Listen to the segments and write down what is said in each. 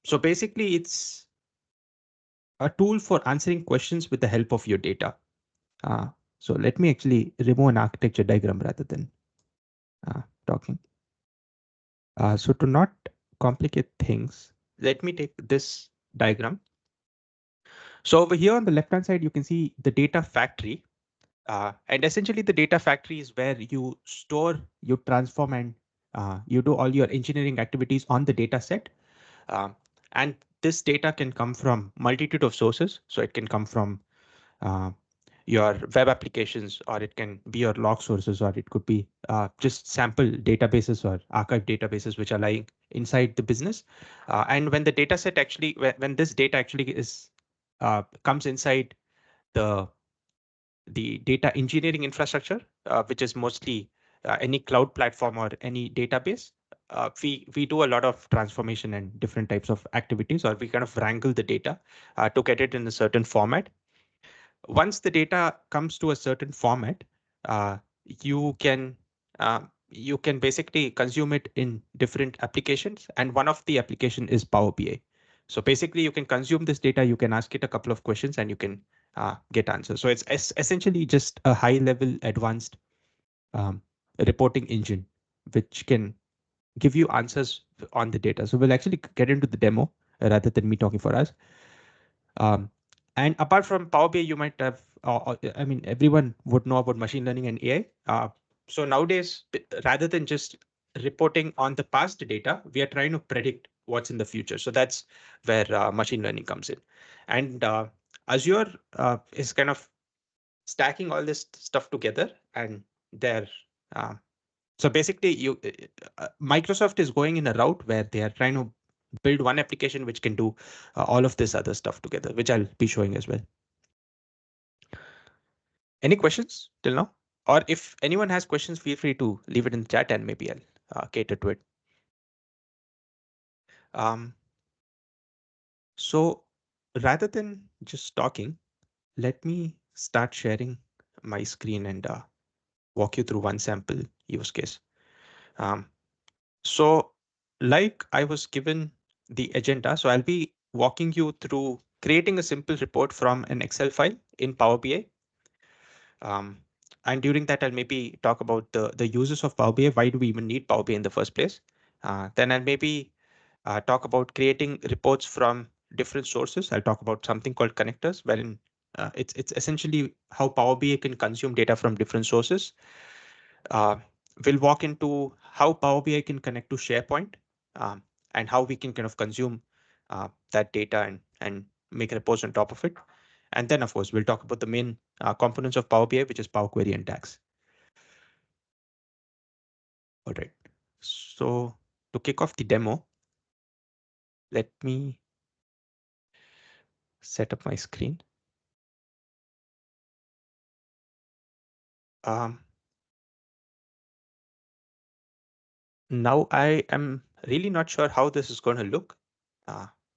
So basically, it's a tool for answering questions with the help of your data. So let me actually remove an architecture diagram rather than talking. So to not complicate things, let me take this diagram. So over here on the left-hand side, you can see the data factory. And essentially the data factory is where you store, you transform, and you do all your engineering activities on the data set. And this data can come from multitude of sources. So it can come from uh, your web applications, or it can be your log sources, or it could be just sample databases or archive databases which are lying inside the business. And when the data set actually, when this data actually is comes inside the data engineering infrastructure, which is mostly any cloud platform or any database, we do a lot of transformation and different types of activities, or we kind of wrangle the data to get it in a certain format. Once the data comes to a certain format, uh, you can you can basically consume it in different applications, and one of the application is Power BI. So basically, you can consume this data, you can ask it a couple of questions, and you can get answers. So it's essentially just a high-level advanced um, reporting engine, which can give you answers on the data. So we'll actually get into the demo rather than me talking for us. Um, and apart from Power BI, you might have, I mean, everyone would know about machine learning and AI. So nowadays, rather than just reporting on the past data, we are trying to predict what's in the future. So that's where machine learning comes in. And Azure is kind of stacking all this stuff together, and they're so basically Microsoft is going in a route where they are trying to build one application which can do all of this other stuff together, which I'll be showing as well. Any questions till now? Or if anyone has questions, feel free to leave it in the chat and maybe I'll cater to it. So rather than just talking, let me start sharing my screen and walk you through one sample use case. So like I was given the agenda, so I'll be walking you through creating a simple report from an Excel file in Power BI. And during that, I'll maybe talk about the uses of Power BI. Why do we even need Power BI in the first place? Then I'll maybe talk about creating reports from different sources. I'll talk about something called connectors, wherein it's essentially how Power BI can consume data from different sources. We'll walk into how Power BI can connect to SharePoint, and how we can kind of consume that data and make reports on top of it. And then, of course, we'll talk about the main components of Power BI, which is Power Query and DAX. All right. So to kick off the demo, let me set up my screen. Now I am really not sure how this is going to look,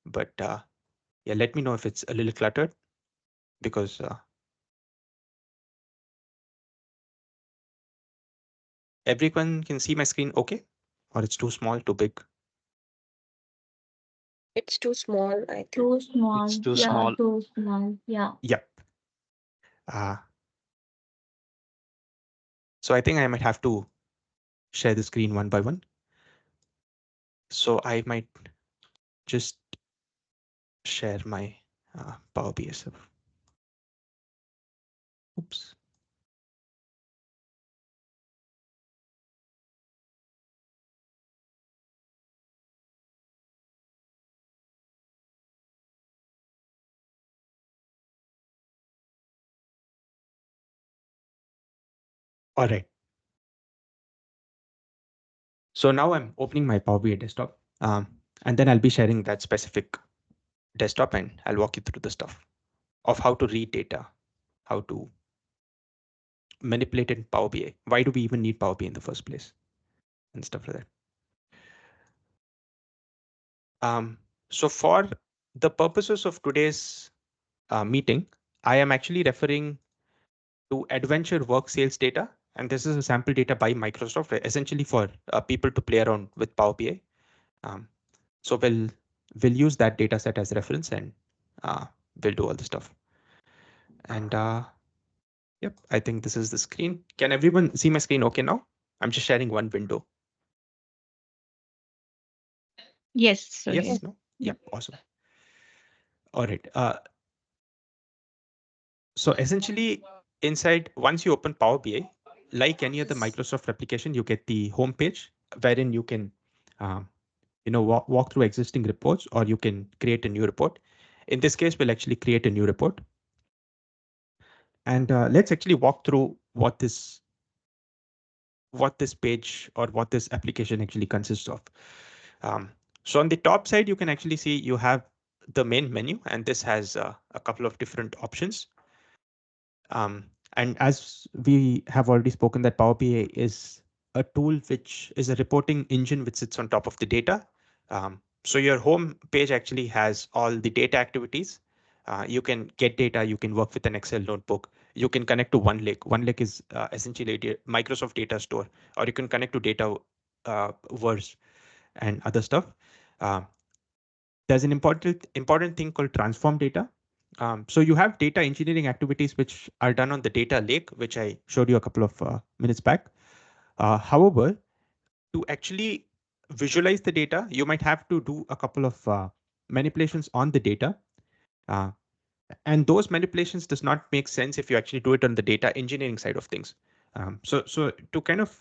but yeah, let me know if it's a little cluttered, because everyone can see my screen okay, or it's too small, too big? It's too small, I think. Too small. It's too Yeah, small. too small. Yeah. Yep. So I think I might have to share the screen one by one. So I might just share my Power BI stuff. Oops. All right. So now I'm opening my Power BI desktop, and then I'll be sharing that specific desktop, and I'll walk you through the stuff of how to read data, how to manipulate it in Power BI. Why do we even need Power BI in the first place, and stuff like that. So for the purposes of today's meeting, I am actually referring to Adventure Work Sales data. And this is a sample data by Microsoft, essentially for people to play around with Power BI. So we'll we'll use that data set as reference and we'll do all the stuff. And yep, I think this is the screen. Can everyone see my screen okay now? I'm just sharing one window. Yes. So Yes, yes. no? Yep, awesome. All right. So essentially, inside, once you open Power BI, like any other Microsoft application, you get the home page wherein you can, walk through existing reports, or you can create a new report. In this case, we'll actually create a new report. And let's actually walk through what this page or what this application actually consists of. So on the top side, you can actually see you have the main menu, and this has a couple of different options. And as we have already spoken, that Power BI is a tool which is a reporting engine which sits on top of the data. So your home page actually has all the data activities. You can get data, you can work with an Excel notebook, you can connect to OneLake. OneLake is essentially a Microsoft data store, or you can connect to Dataverse and other stuff. There's an important thing called transform data. So you have data engineering activities which are done on the data lake, which I showed you a couple of minutes back. However, to actually visualize the data, you might have to do a couple of manipulations on the data. And those manipulations does not make sense if you actually do it on the data engineering side of things. So to kind of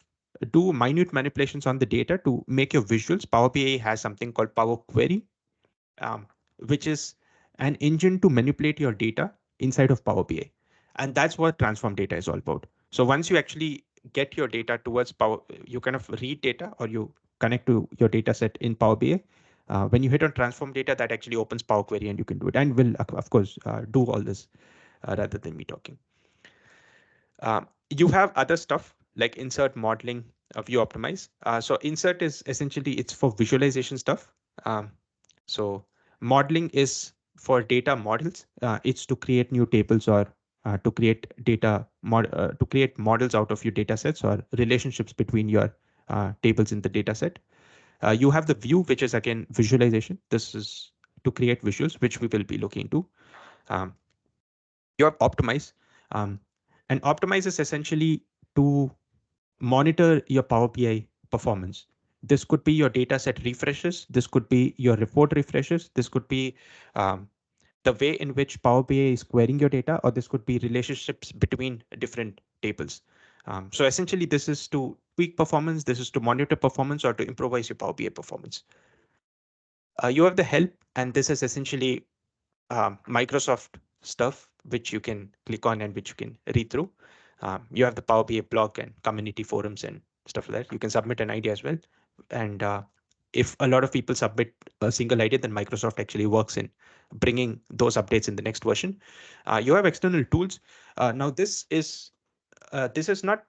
do minute manipulations on the data to make your visuals, Power BI has something called Power Query, which is an engine to manipulate your data inside of Power BI. And that's what transform data is all about. So once you actually get your data towards Power, you kind of read data or you connect to your data set in Power BI. When you hit on transform data, that actually opens Power Query and you can do it. And we'll, of course, do all this rather than me talking. You have other stuff like insert, modeling, view, optimize. So insert is essentially, it's for visualization stuff. So modeling is for data models. It's to create new tables or to create to create models out of your data sets or relationships between your tables in the data set. You have the view, which is again visualization. This is to create visuals, which we will be looking into. You have optimize, and optimize is essentially to monitor your Power BI performance. This could be your data set refreshes. This could be your report refreshes. This could be the way in which Power BI is querying your data, or this could be relationships between different tables. So essentially, this is to tweak performance. This is to monitor performance or to improvise your Power BI performance. You have the help, and this is essentially Microsoft stuff, which you can click on and which you can read through. You have the Power BI blog and community forums and stuff like that. You can submit an idea as well. And if a lot of people submit a single idea, then Microsoft actually works in bringing those updates in the next version. You have external tools. Now this is not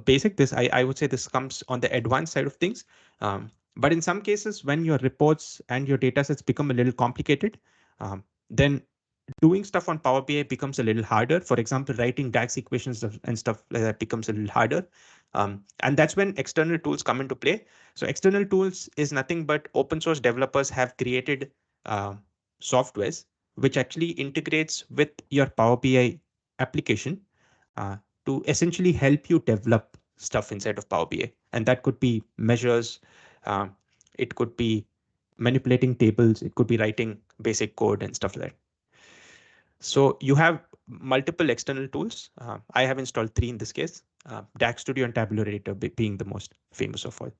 basic. I would say this comes on the advanced side of things. But in some cases, when your reports and your data sets become a little complicated, then doing stuff on Power BI becomes a little harder. For example, writing DAX equations and stuff like that becomes a little harder. And that's when external tools come into play. So external tools is nothing but open source developers have created softwares which actually integrates with your Power BI application to essentially help you develop stuff inside of Power BI. And that could be measures, it could be manipulating tables, it could be writing basic code and stuff like that. So you have multiple external tools. I have installed 3 in this case, DAX Studio and Tabulator being the most famous of all.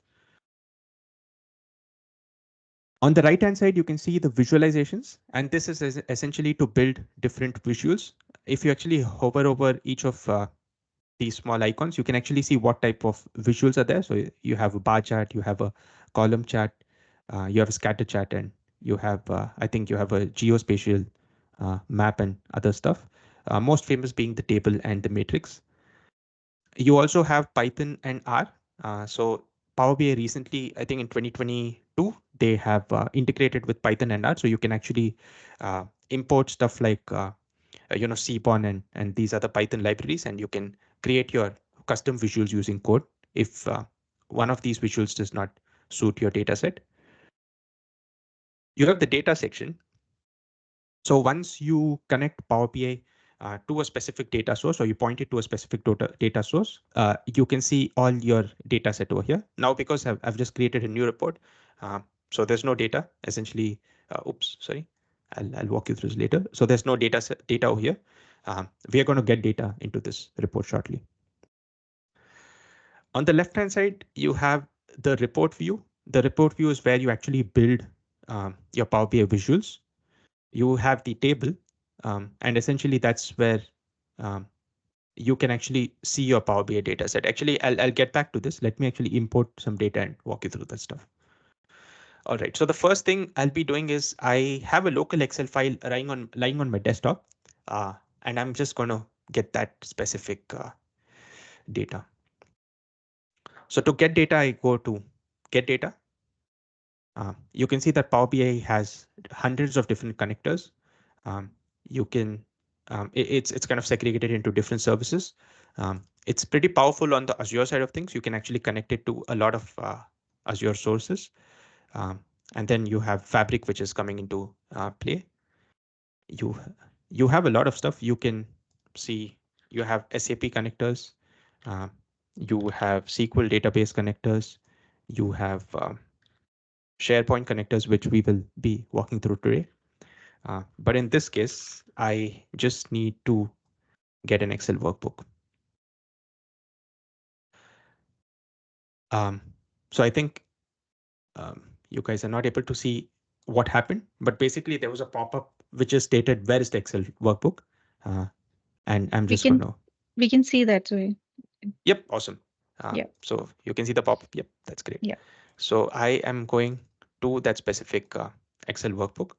On the right-hand side, you can see the visualizations, and this is essentially to build different visuals. If you actually hover over each of these small icons, you can actually see what type of visuals are there. So you have a bar chart, you have a column chart, you have a scatter chart, and you have, I think you have a geospatial map and other stuff. Most famous being the table and the matrix. You also have Python and R. So Power BI recently, I think in 2022, they have integrated with Python and R. So you can actually import stuff like Seaborn and these other Python libraries, and you can create your custom visuals using code if one of these visuals does not suit your data set. you have the data section. So once you connect Power BI to a specific data source, or you point it to a specific data source, you can see all your data set over here. Now, because I've just created a new report, so there's no data essentially. Oops, sorry. I'll walk you through this later. So there's no data over here. We are going to get data into this report shortly. On the left-hand side, you have the report view. The report view is where you actually build your Power BI visuals. You have the table, and essentially that's where you can actually see your Power BI data set. Actually, I'll get back to this. Let me actually import some data and walk you through that stuff. All right, so the first thing I'll be doing is I have a local Excel file lying on my desktop, and I'm just going to get that specific data. So to get data, I go to get data. You can see that Power BI has hundreds of different connectors. You can it's kind of segregated into different services. It's pretty powerful on the Azure side of things. You can actually connect it to a lot of Azure sources. And then you have Fabric, which is coming into play. You have a lot of stuff. You can see you have SAP connectors. You have SQL database connectors. You have SharePoint connectors, which we will be walking through today. But in this case, I just need to get an Excel workbook. So I think you guys are not able to see what happened, but basically there was a pop-up which is stated, where is the Excel workbook? And I'm just going to... We can see that way. Yep, awesome. Yeah. So you can see the pop-up. Yep, that's great. Yeah. So I am going to that specific Excel workbook.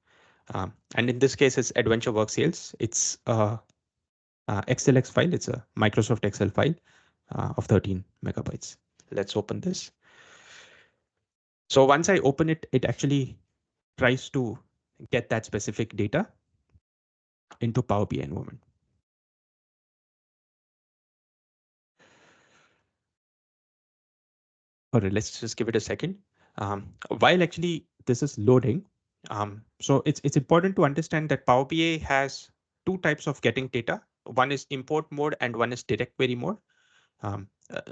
And in this case, it's Adventure Work Sales. It's a XLX file. It's a Microsoft Excel file of 13 megabytes. Let's open this. So once I open it, it actually tries to get that specific data into Power BI environment. All right, let's just give it a second. While actually this is loading, so it's important to understand that Power BI has two types of getting data. One is import mode and one is direct query mode.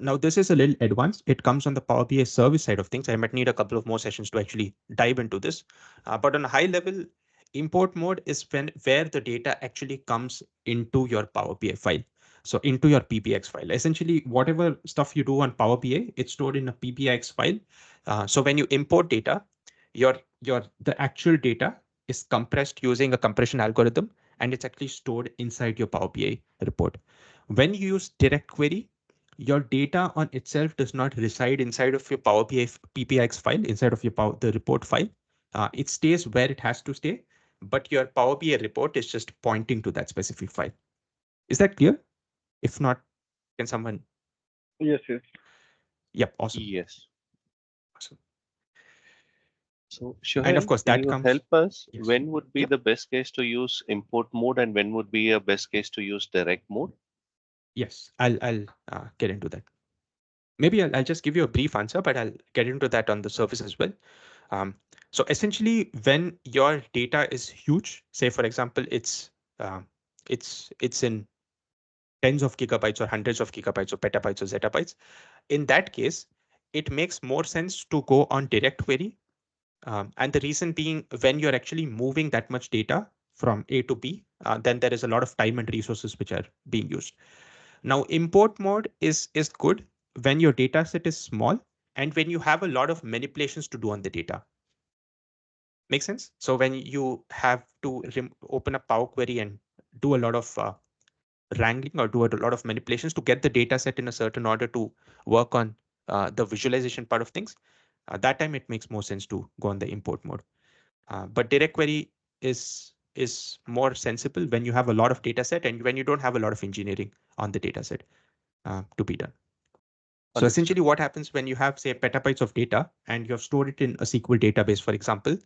Now this is a little advanced. It comes on the Power BI service side of things. I might need a couple of more sessions to actually dive into this. But on a high level, import mode is where the data actually comes into your Power BI file. So into your PBX file. Essentially, whatever stuff you do on Power BI, it's stored in a PBX file. So when you import data, the actual data is compressed using a compression algorithm, and it's actually stored inside your Power BI report. When you use direct query, your data on itself does not reside inside of your Power BI PBX file, inside of your the report file. It stays where it has to stay, but your Power BI report is just pointing to that specific file. Is that clear? If not, can someone? Yes, yes. Yep, awesome. Yes. Awesome. So, Shoaib, and of course, can that you comes. help us? Yes. When would be Yep. the best case to use import mode, and when would be a best case to use direct mode? Yes, I'll get into that. Maybe I'll just give you a brief answer, but I'll get into that on the surface as well. So essentially, when your data is huge, say for example, it's in tens of gigabytes or hundreds of gigabytes or petabytes or zettabytes, in that case, it makes more sense to go on direct query. And the reason being, when you're actually moving that much data from A to B, then there is a lot of time and resources which are being used. Now, import mode is good when your data set is small and when you have a lot of manipulations to do on the data. Make sense? So when you have to open up Power Query and do a lot of wrangling or do a lot of manipulations to get the data set in a certain order to work on the visualization part of things, that time it makes more sense to go on the import mode. But direct query is more sensible when you have a lot of data set and when you don't have a lot of engineering on the data set to be done. So essentially what happens when you have, say, petabytes of data and you have stored it in a SQL database, for example,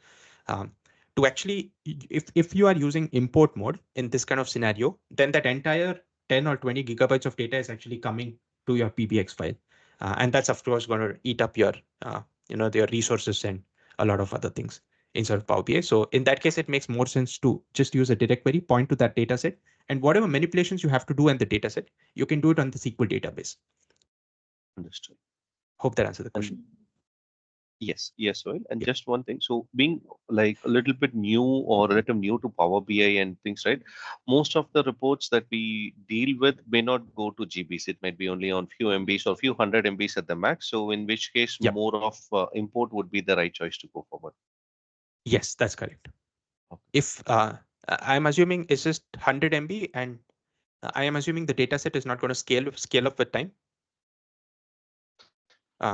to actually, if you are using import mode in this kind of scenario, then that entire 10 or 20 gigabytes of data is actually coming to your PBX file. And that's, of course, going to eat up your, your resources and a lot of other things instead of Power BI. So in that case, it makes more sense to just use a direct query, point to that data set, and whatever manipulations you have to do in the data set, you can do it on the SQL database. Understood. Hope that answered the question. Yes, Sohail. And Yeah. just one thing. So being like a little bit new or relative new to Power BI and things, right? Most of the reports that we deal with may not go to GBs. It might be only on few MBs or few hundred MBs at the max. So in which case, Yep. more of import would be the right choice to go forward. Yes, that's correct. Okay. If I'm assuming it's just 100 MB, and I am assuming the data set is not going to scale up with time.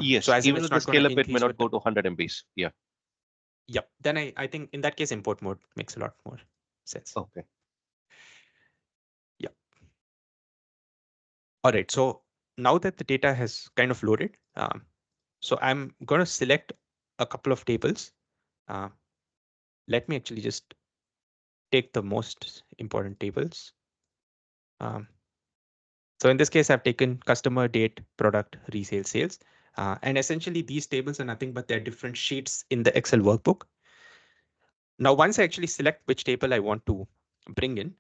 Yes, so as in even it's with the not going scale to up, it may increase not with go time. to 100 MBs. Yeah. Yep. Then I think in that case, import mode makes a lot more sense. Okay. Yeah. All right. So now that the data has kind of loaded, so I'm going to select a couple of tables. Let me actually just take the most important tables. So in this case, I've taken customer, date, product, resale, sales. And essentially, these tables are nothing but they're different sheets in the Excel workbook. Now, once I actually select which table I want to bring in,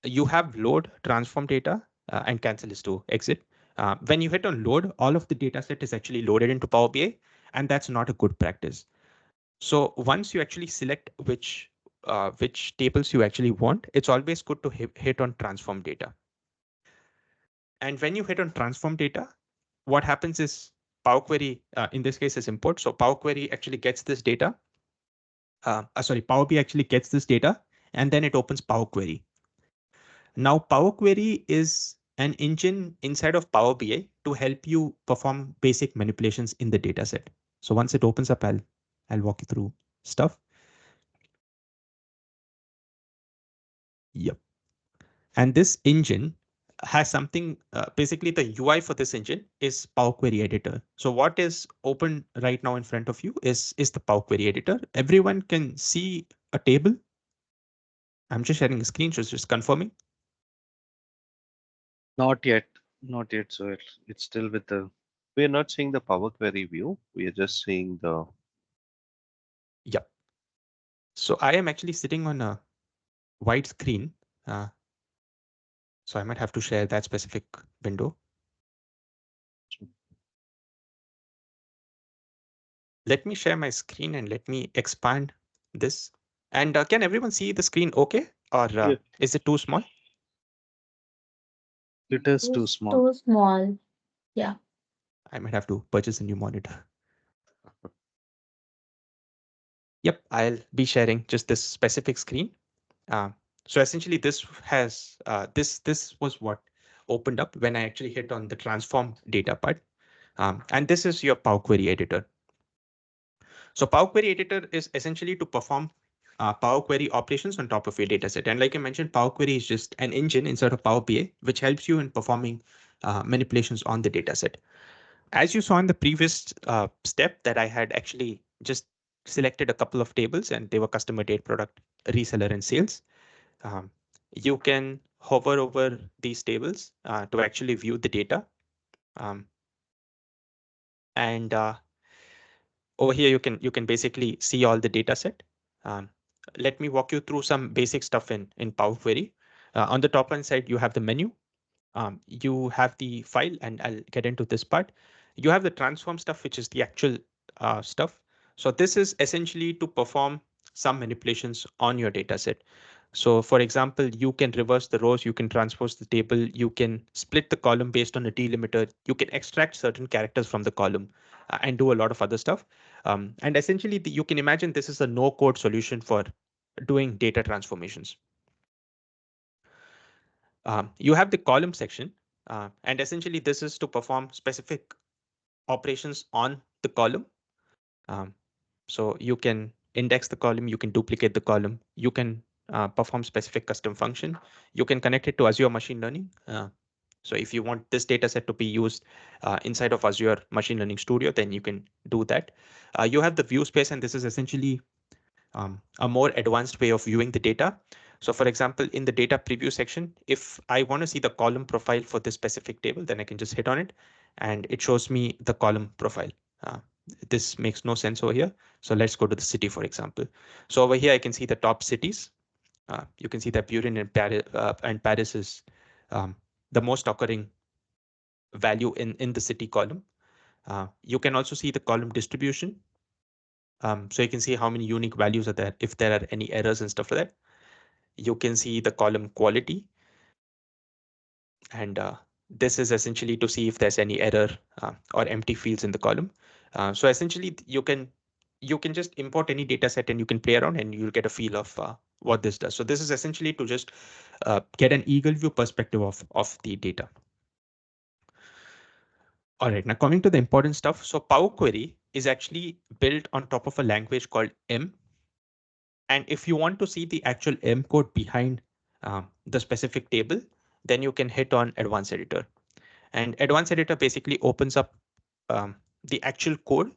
you have load, transform data, and cancel is to exit. When you hit on load, all of the data set is actually loaded into Power BI, and that's not a good practice. So once you actually select which tables you actually want, it's always good to hit on transform data. And when you hit on transform data, what happens is Power Query, in this case, is import. So Power Query actually gets this data. Power BI actually gets this data, and then it opens Power Query. Now, Power Query is an engine inside of Power BI to help you perform basic manipulations in the data set. So once it opens up, I'll walk you through stuff. Yep. And this engine has something, basically the UI for this engine is Power Query Editor. So what is open right now in front of you is the Power Query Editor. Everyone can see a table. I'm just sharing a screen, just confirming. Not yet. So it's still with the. We are not seeing the Power Query view. We are just seeing the. Yep. So I am actually sitting on a white screen. So I might have to share that specific window. Let me share my screen and let me expand this. And can everyone see the screen okay? Or Yeah. is it too small? It is too small. Too small. Yeah. I might have to purchase a new monitor. Yep, I'll be sharing just this specific screen. So essentially, this has this was what opened up when I actually hit on the transform data part. And this is your Power Query Editor. So Power Query Editor is essentially to perform Power Query operations on top of your dataset. And like I mentioned, Power Query is just an engine inside of Power BI, which helps you in performing manipulations on the dataset. As you saw in the previous step that I had actually just selected a couple of tables and they were customer, date, product, reseller, and sales. You can hover over these tables to actually view the data. And over here, you can basically see all the data set. Let me walk you through some basic stuff in Power Query. On the top hand side, you have the menu. You have the file, and I'll get into this part. You have the transform stuff, which is the actual stuff. So this is essentially to perform some manipulations on your data set. So for example, you can reverse the rows, you can transpose the table, you can split the column based on a delimiter, you can extract certain characters from the column and do a lot of other stuff. And essentially, you can imagine this is a no-code solution for doing data transformations. You have the column section, and essentially this is to perform specific operations on the column. So you can index the column, you can duplicate the column, you can perform specific custom function, you can connect it to Azure Machine Learning. So if you want this data set to be used inside of Azure Machine Learning Studio, then you can do that. You have the view space, and this is essentially a more advanced way of viewing the data. So for example, in the data preview section, if I want to see the column profile for this specific table, then I can just hit on it and it shows me the column profile. this makes no sense over here. So let's go to the city, for example. So over here, I can see the top cities. You can see that Burin and Paris is the most occurring value in the city column. You can also see the column distribution. So you can see how many unique values are there, if there are any errors and stuff like that. You can see the column quality. And this is essentially to see if there's any error or empty fields in the column. So essentially, you can just import any data set and you can play around and you'll get a feel of what this does. So this is essentially to just get an eagle view perspective of the data. All right, now coming to the important stuff. So Power Query is actually built on top of a language called M. And if you want to see the actual M code behind the specific table, then you can hit on Advanced Editor. And Advanced Editor basically opens up the actual code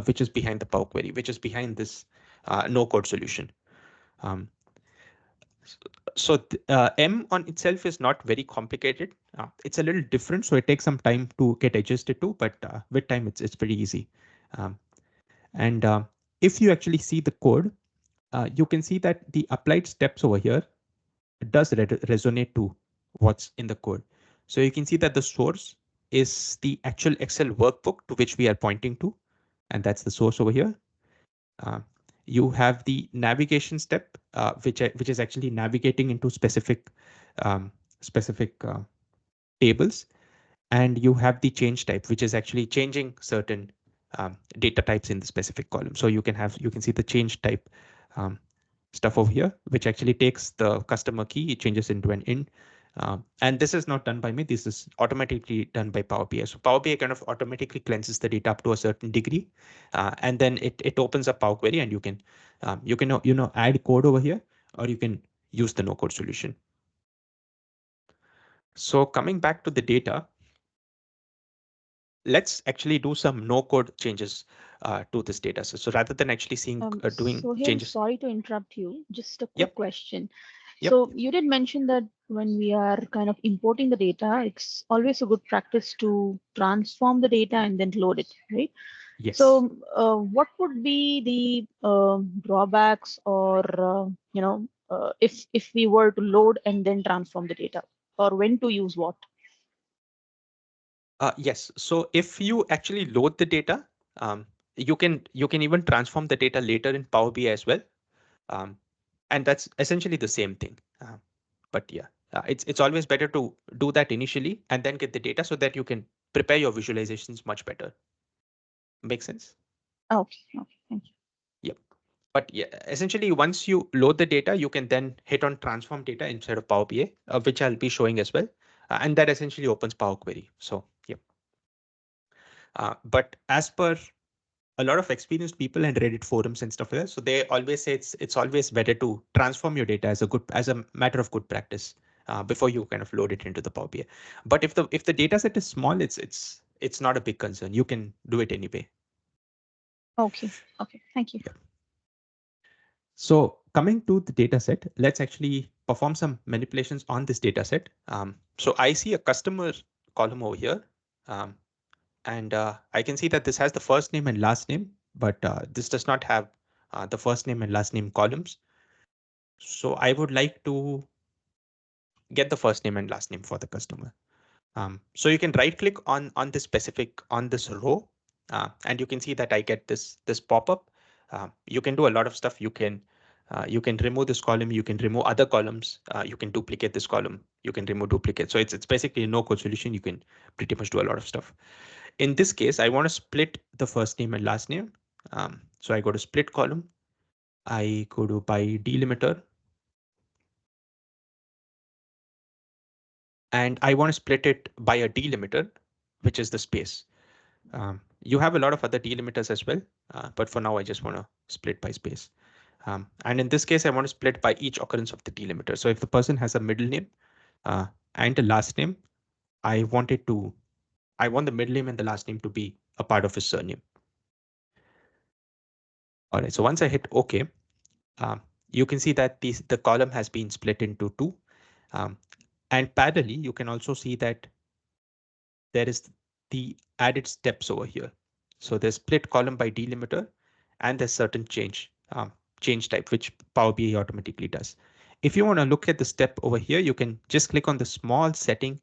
which is behind the Power Query, which is behind this no-code solution. M on itself is not very complicated. It's a little different, so it takes some time to get adjusted to, but with time, it's pretty easy. If you actually see the code, you can see that the applied steps over here does resonate to what's in the code. So you can see that the source is the actual Excel workbook to which we are pointing to, and that's the source over here. You have the navigation step, which is actually navigating into specific tables, and you have the change type, which is actually changing certain data types in the specific column. So you can see the change type stuff over here, which actually takes the customer key, it changes into an int. And this is not done by me. This is automatically done by Power BI. So Power BI kind of automatically cleanses the data up to a certain degree, and then it opens up Power Query, and you can add code over here, or you can use the no-code solution. So coming back to the data, let's actually do some no-code changes to this data. So rather than actually seeing doing Sohail, changes. sorry to interrupt you. Just a quick Yep. question. Yep. So you did mention that when we are kind of importing the data, it's always a good practice to transform the data and then load it, right? Yes. So what would be the drawbacks, or if we were to load and then transform the data, or when to use what? Yes. So if you actually load the data, you can even transform the data later in Power BI as well, and that's essentially the same thing. But yeah, it's always better to do that initially and then get the data so that you can prepare your visualizations much better. Make sense? Okay, thank you. Yep. But yeah, essentially, once you load the data, you can then hit on transform data inside of Power BI, which I'll be showing as well, and that essentially opens Power Query. So yep. But as per a lot of experienced people and Reddit forums and stuff like that, so they always say it's always better to transform your data as a matter of good practice before you kind of load it into the Power BI. But if the data set is small, it's not a big concern. You can do it anyway. Okay, thank you. Yeah. So coming to the data set, let's actually perform some manipulations on this data set. So I see a customer column over here. And I can see that this has the first name and last name, but this does not have the first name and last name columns. So I would like to get the first name and last name for the customer. So you can right click on this row, and you can see that I get this pop-up. You can do a lot of stuff. You can remove this column. You can remove other columns. You can duplicate this column. You can remove duplicate. So it's basically a no-code solution. You can pretty much do a lot of stuff. In this case, I want to split the first name and last name. So I go to split column. I go to by delimiter. And I want to split it by a delimiter, which is the space. You have a lot of other delimiters as well, but for now, I just want to split by space. And in this case, I want to split by each occurrence of the delimiter. So if the person has a middle name and a last name, I want the middle name and the last name to be a part of his surname. All right, so once I hit OK, you can see that the column has been split into two. And parallelly, you can also see that there is the added steps over here. So there's split column by delimiter, and there's certain change type, which Power BI automatically does. If you want to look at the step over here, you can just click on the small setting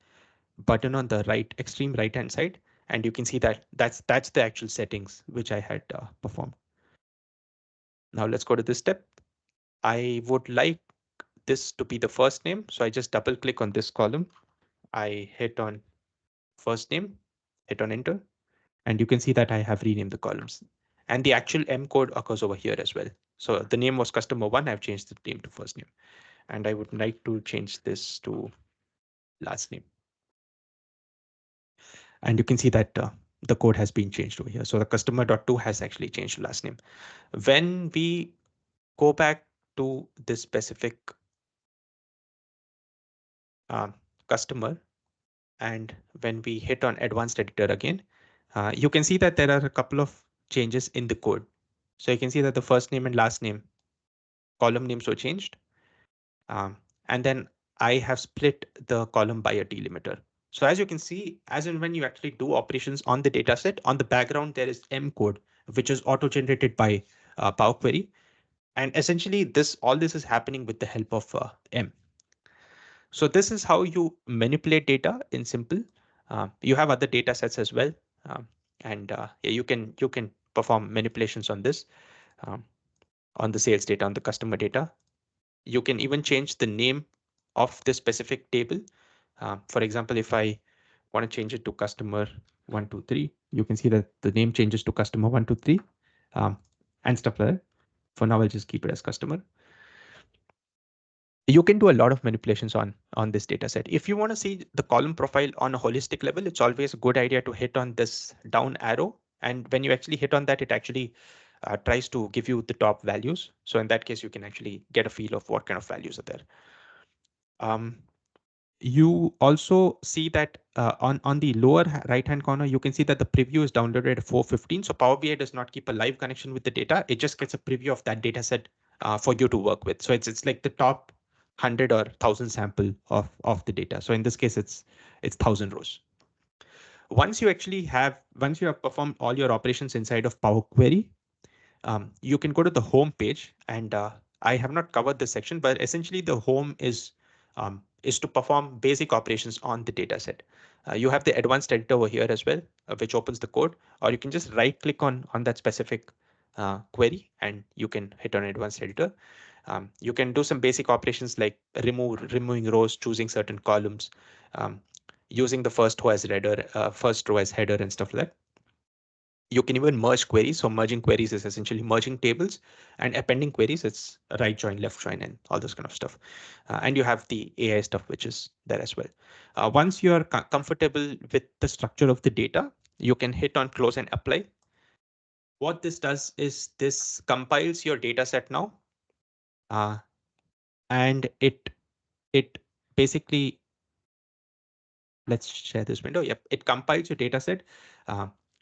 button on the extreme right hand side, and you can see that that's the actual settings which I had performed. Now let's go to this step. I would like this to be the first name, so I just double click on this column. I hit on first name, hit on enter, and you can see that I have renamed the columns. And the actual M code occurs over here as well. So the name was customer one, I've changed the name to first name. And I would like to change this to last name. And you can see that the code has been changed over here. So the customer.2 has actually changed the last name. When we go back to this specific customer, and when we hit on advanced editor again, you can see that there are a couple of changes in the code. So you can see that the first name and last name column names were changed. And then I have split the column by a delimiter. So as you can see, as in when you actually do operations on the data set, on the background, there is M code, which is auto-generated by Power Query. And essentially, all this is happening with the help of M. So this is how you manipulate data in simple. You have other data sets as well. Yeah, you can perform manipulations on this, on the sales data, on the customer data. You can even change the name of the specific table. For example, if I want to change it to customer 123, you can see that the name changes to customer 123 and stuff like that. For now, I'll just keep it as customer. You can do a lot of manipulations on this data set. If you want to see the column profile on a holistic level, it's always a good idea to hit on this down arrow. And when you actually hit on that, it actually tries to give you the top values. So in that case, you can actually get a feel of what kind of values are there. You also see that on the lower right hand corner, you can see that the preview is downloaded at 4:15. So Power BI does not keep a live connection with the data. It just gets a preview of that data set for you to work with. So it's like the top 100 or 1,000 sample of the data. So in this case, it's 1,000 rows. Once you have performed all your operations inside of Power Query, you can go to the home page, and I have not covered this section, but essentially the home is to perform basic operations on the data set. You have the advanced editor over here as well, which opens the code, or you can just right click on that specific query and you can hit on advanced editor. You can do some basic operations like removing rows, choosing certain columns, using the first row as header and stuff like that. You can even merge queries. So merging queries is essentially merging tables, and appending queries, it's right join, left join, and all this kind of stuff. And you have the AI stuff, which is there as well. Once you're comfortable with the structure of the data, you can hit on close and apply. What this does is this compiles your data set now. And it basically, let's share this window. Yep, it compiles your data set.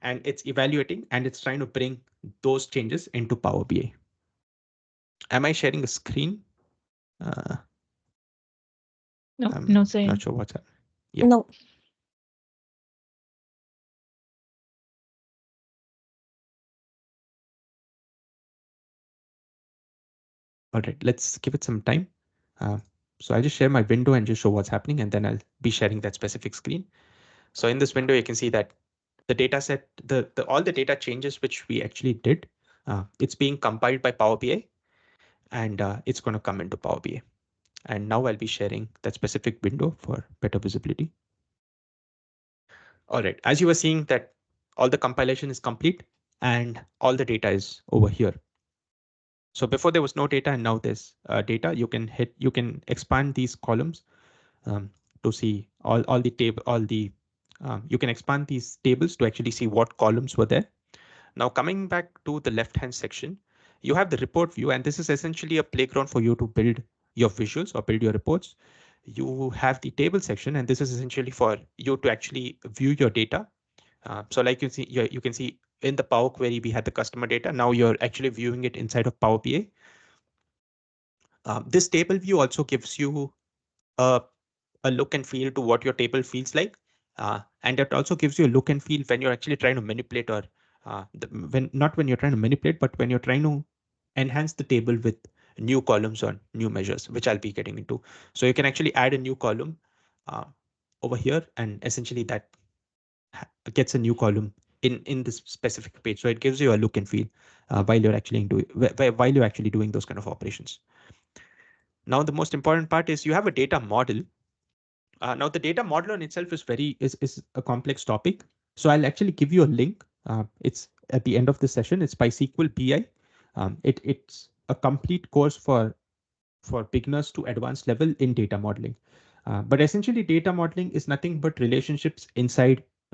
And it's evaluating and it's trying to bring those changes into Power BI. Am I sharing a screen? No, I'm no, sir. not sure what's happening. Yeah. No. All right, let's give it some time. So I'll just share my window and just show what's happening, and then I'll be sharing that specific screen. So in this window, you can see that the data set, all the data changes which we actually did, it's being compiled by Power BI, and it's going to come into Power BI. And now I'll be sharing that specific window for better visibility. All right, as you were seeing that all the compilation is complete and all the data is over here. So before there was no data and now there's data. You can expand these columns to see all the table, you can expand these tables to actually see what columns were there. Now coming back to the left-hand section, you have the report view, and this is essentially a playground for you to build your visuals or build your reports. You have the table section, and this is essentially for you to actually view your data. So like you can see in the Power Query, we had the customer data. Now you're actually viewing it inside of Power BI. This table view also gives you a look and feel to what your table feels like. And it also gives you a look and feel when you're actually trying to manipulate or Not when you're trying to manipulate, but when you're trying to enhance the table with new columns or new measures, which I'll be getting into. So you can actually add a new column over here, and essentially that gets a new column in this specific page. So it gives you a look and feel while you're actually doing those kind of operations. Now the most important part is you have a data model. Now the data model on itself is a complex topic. So I'll actually give you a link. It's at the end of the session. It's by SQL BI. It's a complete course for beginners to advanced level in data modeling. But essentially data modeling is nothing but relationships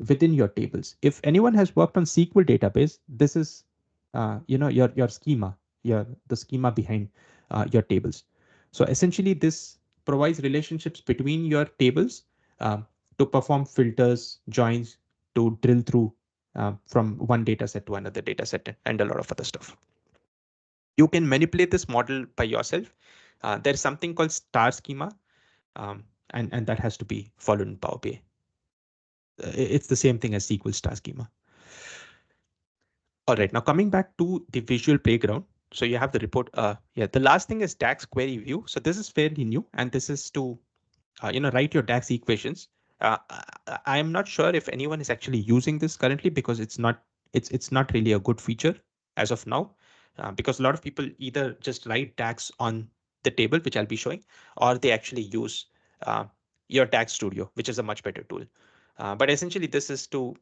within your tables. If anyone has worked on SQL database, this is your schema, the schema behind your tables. So essentially this provides relationships between your tables to perform filters, joins, to drill through from one data set to another data set, and a lot of other stuff. You can manipulate this model by yourself. There's something called star schema, and that has to be followed in Power BI. It's the same thing as SQL star schema. All right, now coming back to the visual playground. So you have the report. The last thing is DAX query view. So this is fairly new, and this is to write your DAX equations. I am not sure if anyone is actually using this currently, because it's not really a good feature as of now, because a lot of people either just write DAX on the table, which I'll be showing, or they actually use your DAX Studio, which is a much better tool. But essentially, this is to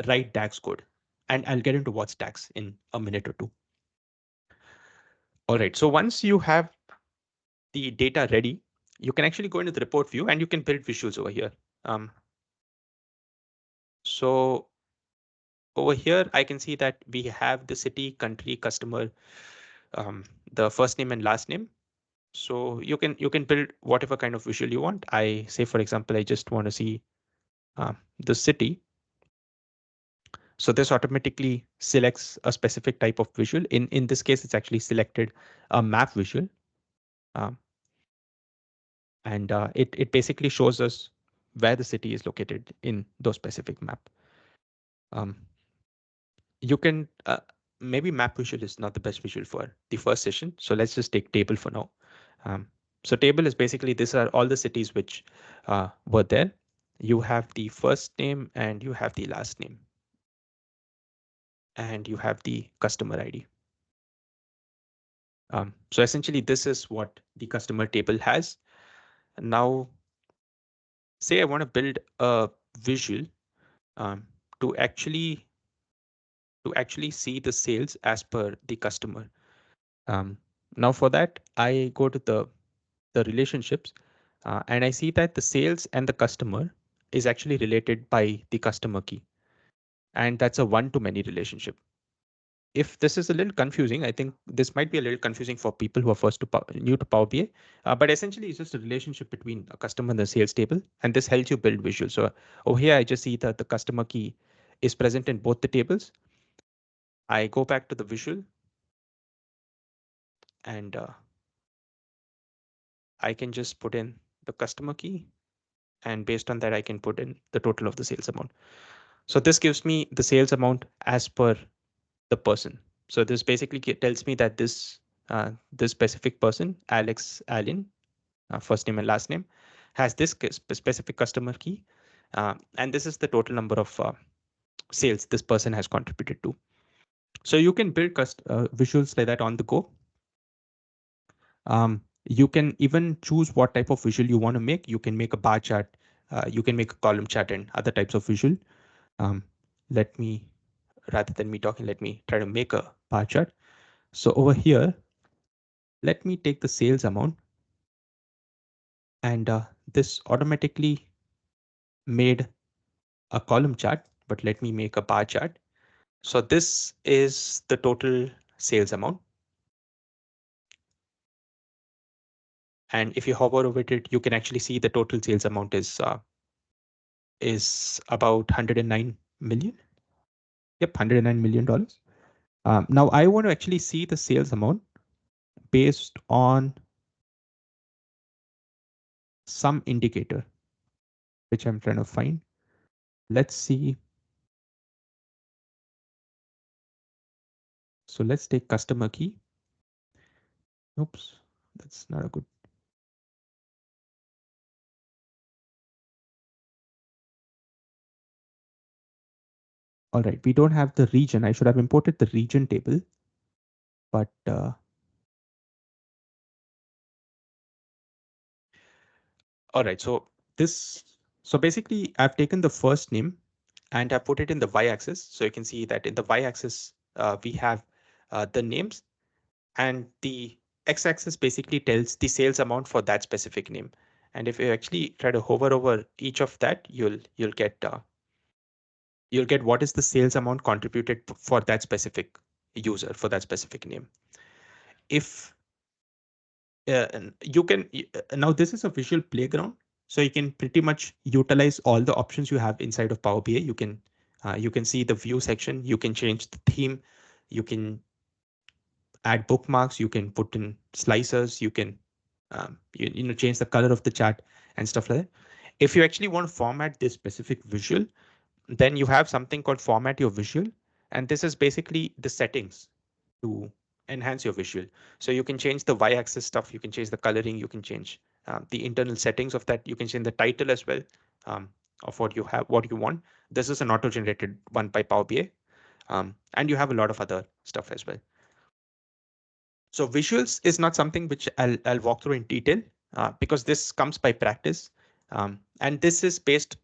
write DAX code, and I'll get into what's DAX in a minute or two. All right, so once you have the data ready, you can actually go into the report view and you can build visuals over here. So over here, I can see that we have the city, country, customer, the first name and last name. So you can build whatever kind of visual you want. I say, for example, I just want to see the city. So this automatically selects a specific type of visual. In this case, it's actually selected a map visual. And it basically shows us where the city is located in those specific map. You can maybe map visual is not the best visual for the first session. So let's just take table for now. So table is basically, these are all the cities which were there. You have the first name and you have the last name. And you have the customer ID. So essentially, this is what the customer table has. Now, say I want to build a visual to actually see the sales as per the customer. Now for that, I go to the relationships and I see that the sales and the customer is actually related by the customer key. And that's a one-to-many relationship. If this is a little confusing, I think this might be a little confusing for people who are new to Power BI, but essentially it's just a relationship between a customer and the sales table, and this helps you build visuals. So over here, I just see that the customer key is present in both the tables. I go back to the visual and I can just put in the customer key, and based on that, I can put in the total of the sales amount. So this gives me the sales amount as per the person. So this basically tells me that this specific person, Alex Allen, first name and last name, has this specific customer key, and this is the total number of sales this person has contributed to. So you can build visuals like that on the go. You can even choose what type of visual you want to make. You can make a bar chart, you can make a column chart, and other types of visual. Rather than me talking, let me try to make a bar chart. So over here, let me take the sales amount, and this automatically made a column chart, but let me make a bar chart. So this is the total sales amount. And if you hover over it, you can actually see the total sales amount is about 109 million. Yep, $109 million. Now I want to actually see the sales amount based on some indicator, which I'm trying to find. Let's see. So let's take customer key. Oops, that's not a good. All right, we don't have the region. I should have imported the region table, but all right, so basically I've taken the first name and I put it in the y-axis. So you can see that in the y-axis, we have the names, and the x-axis basically tells the sales amount for that specific name. And if you actually try to hover over each of that, you'll get what is the sales amount contributed for that specific user for that specific name. If you can now, this is a visual playground, so you can pretty much utilize all the options you have inside of Power BI. You can see the view section, you can change the theme, you can add bookmarks, you can put in slicers, you can change the color of the chart and stuff like that. If you actually want to format this specific visual, then you have something called format your visual, and this is basically the settings to enhance your visual. So you can change the y-axis stuff, you can change the coloring, you can change the internal settings of that, you can change the title as well of what you want. This is an auto-generated one by Power BI, and you have a lot of other stuff as well. So visuals is not something which I'll walk through in detail because this comes by practice, and this is based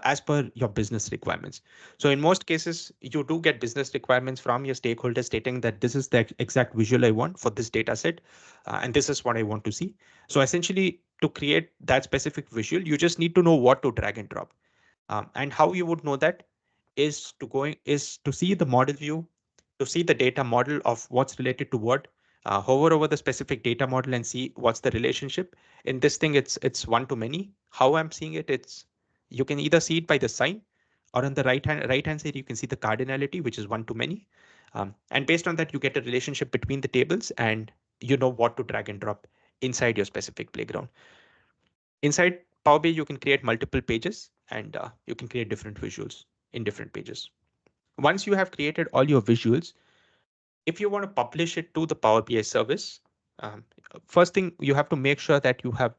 as per your business requirements. So in most cases, you do get business requirements from your stakeholders stating that this is the exact visual I want for this data set, and this is what I want to see. So essentially, to create that specific visual, you just need to know what to drag and drop. And how you would know that is to see the model view, to see the data model of what's related to what, hover over the specific data model and see what's the relationship. In this thing, it's one to many. How I'm seeing it, you can either see it by the sign, or on the right hand side, you can see the cardinality, which is one to many. And based on that, you get a relationship between the tables, and you know what to drag and drop inside your specific playground. Inside Power BI, you can create multiple pages, and you can create different visuals in different pages. Once you have created all your visuals, if you want to publish it to the Power BI service, first thing you have to make sure that you have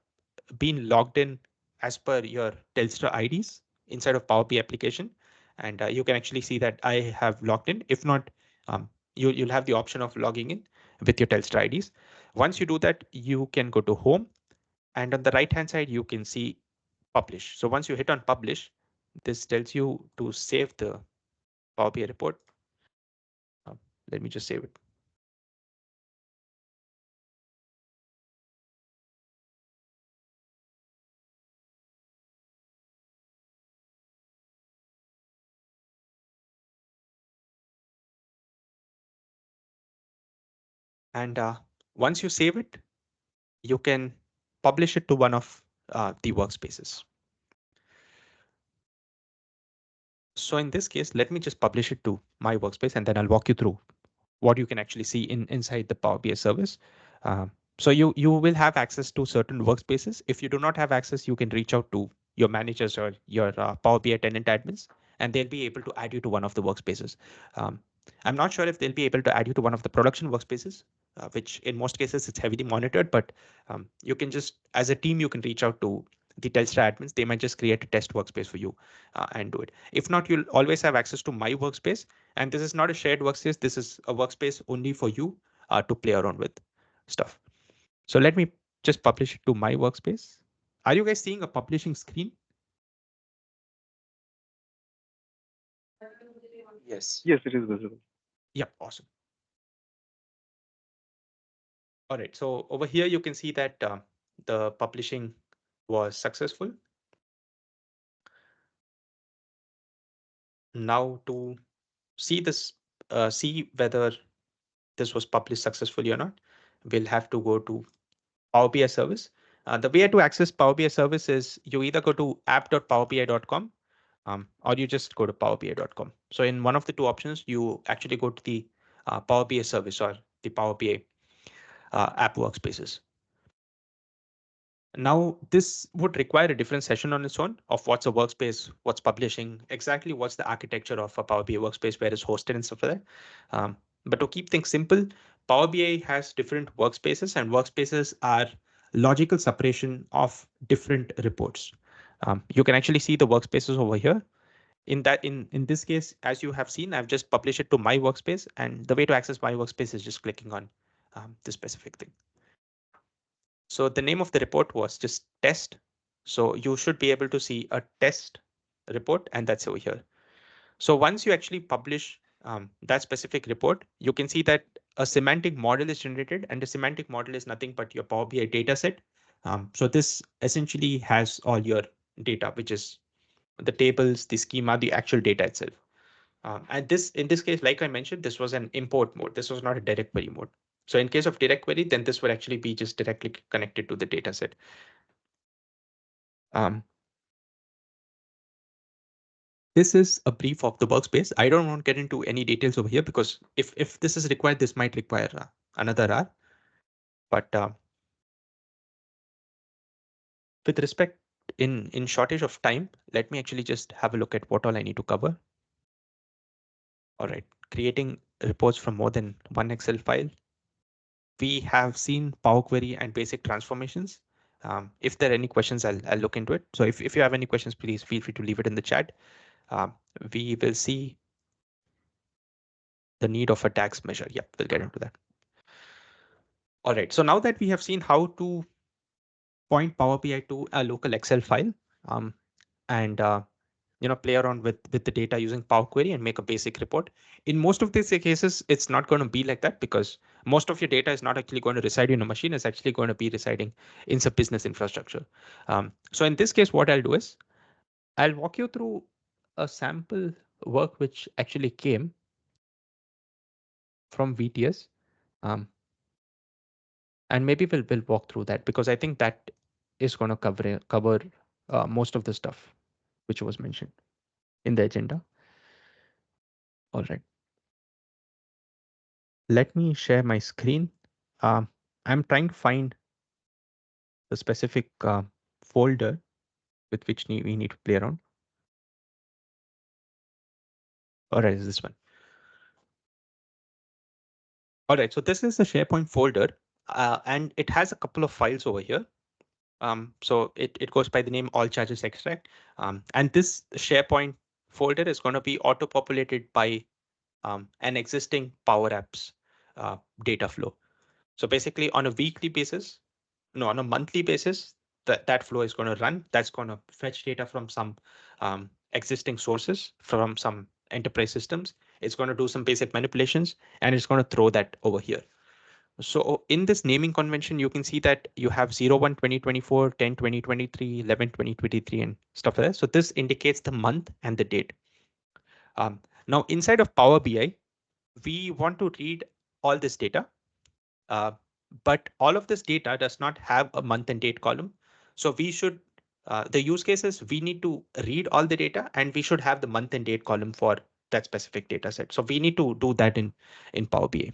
been logged in as per your Telstra IDs inside of Power BI application. And you can actually see that I have logged in. If not, you'll have the option of logging in with your Telstra IDs. Once you do that, you can go to Home, and on the right hand side, you can see Publish. So once you hit on Publish, this tells you to save the Power BI report. Let me just save it. And once you save it, you can publish it to one of the workspaces. So in this case, let me just publish it to my workspace, and then I'll walk you through what you can actually see inside the Power BI service. So you will have access to certain workspaces. If you do not have access, you can reach out to your managers or your Power BI tenant admins, and they'll be able to add you to one of the workspaces. I'm not sure if they'll be able to add you to one of the production workspaces, which in most cases it's heavily monitored, but you can just, as a team, you can reach out to the Telstra admins. They might just create a test workspace for you and do it. If not, you'll always have access to my workspace. And this is not a shared workspace. This is a workspace only for you to play around with stuff. So let me just publish it to my workspace. Are you guys seeing a publishing screen? Yes. Yes, it is visible. Yep, awesome. All right, so over here you can see that the publishing was successful. Now to see this, see whether this was published successfully or not, we'll have to go to Power BI service. The way to access Power BI service is you either go to app.powerbi.com or you just go to powerbi.com. So in one of the two options, you actually go to the Power BI service or the Power BI app workspaces. Now, this would require a different session on its own of what's a workspace, what's publishing, exactly what's the architecture of a Power BI workspace, where it's hosted and stuff like that. But to keep things simple, Power BI has different workspaces, and workspaces are logical separation of different reports. You can actually see the workspaces over here. In this case, as you have seen, I've just published it to my workspace, and the way to access my workspace is just clicking on this specific thing. So the name of the report was just test. So you should be able to see a test report, and that's over here. So once you actually publish that specific report, you can see that a semantic model is generated, and the semantic model is nothing but your Power BI data set. So this essentially has all your data, which is the tables, the schema, the actual data itself. And in this case, like I mentioned, this was an import mode. This was not a direct query mode. So in case of direct query, then this would actually be just directly connected to the data set. This is a brief of the workspace. I don't want to get into any details over here because if this is required, this might require another hour. But with respect in shortage of time, let me actually just have a look at what all I need to cover. All right, creating reports from more than one Excel file. We have seen Power Query and basic transformations. If there are any questions, I'll look into it. So if you have any questions, please feel free to leave it in the chat. We will see the need of a tax measure. Yep, we'll get into that. All right, so now that we have seen how to point Power BI to a local Excel file and play around with the data using Power Query and make a basic report. In most of these cases, it's not going to be like that because most of your data is not actually going to reside in a machine. It's actually going to be residing in some business infrastructure. So in this case, what I'll do is I'll walk you through a sample work which actually came from VTS. And maybe we'll walk through that because I think that is going to cover most of the stuff which was mentioned in the agenda. All right. Let me share my screen. I'm trying to find the specific folder with which we need to play around. All right, is this one. All right, so this is the SharePoint folder, and it has a couple of files over here. So it goes by the name all charges extract. And this SharePoint folder is going to be auto-populated by an existing Power Apps data flow. So basically on a weekly basis, no, on a monthly basis, that flow is going to run. That's going to fetch data from some existing sources from some enterprise systems. It's going to do some basic manipulations and it's going to throw that over here. So in this naming convention, you can see that you have 01/2024, 10/2023, 11/2023, and stuff like that. So this indicates the month and the date. Now inside of Power BI, we want to read all this data, but all of this data does not have a month and date column. So we should, the use cases, we need to read all the data and we should have the month and date column for that specific data set. So we need to do that in Power BI.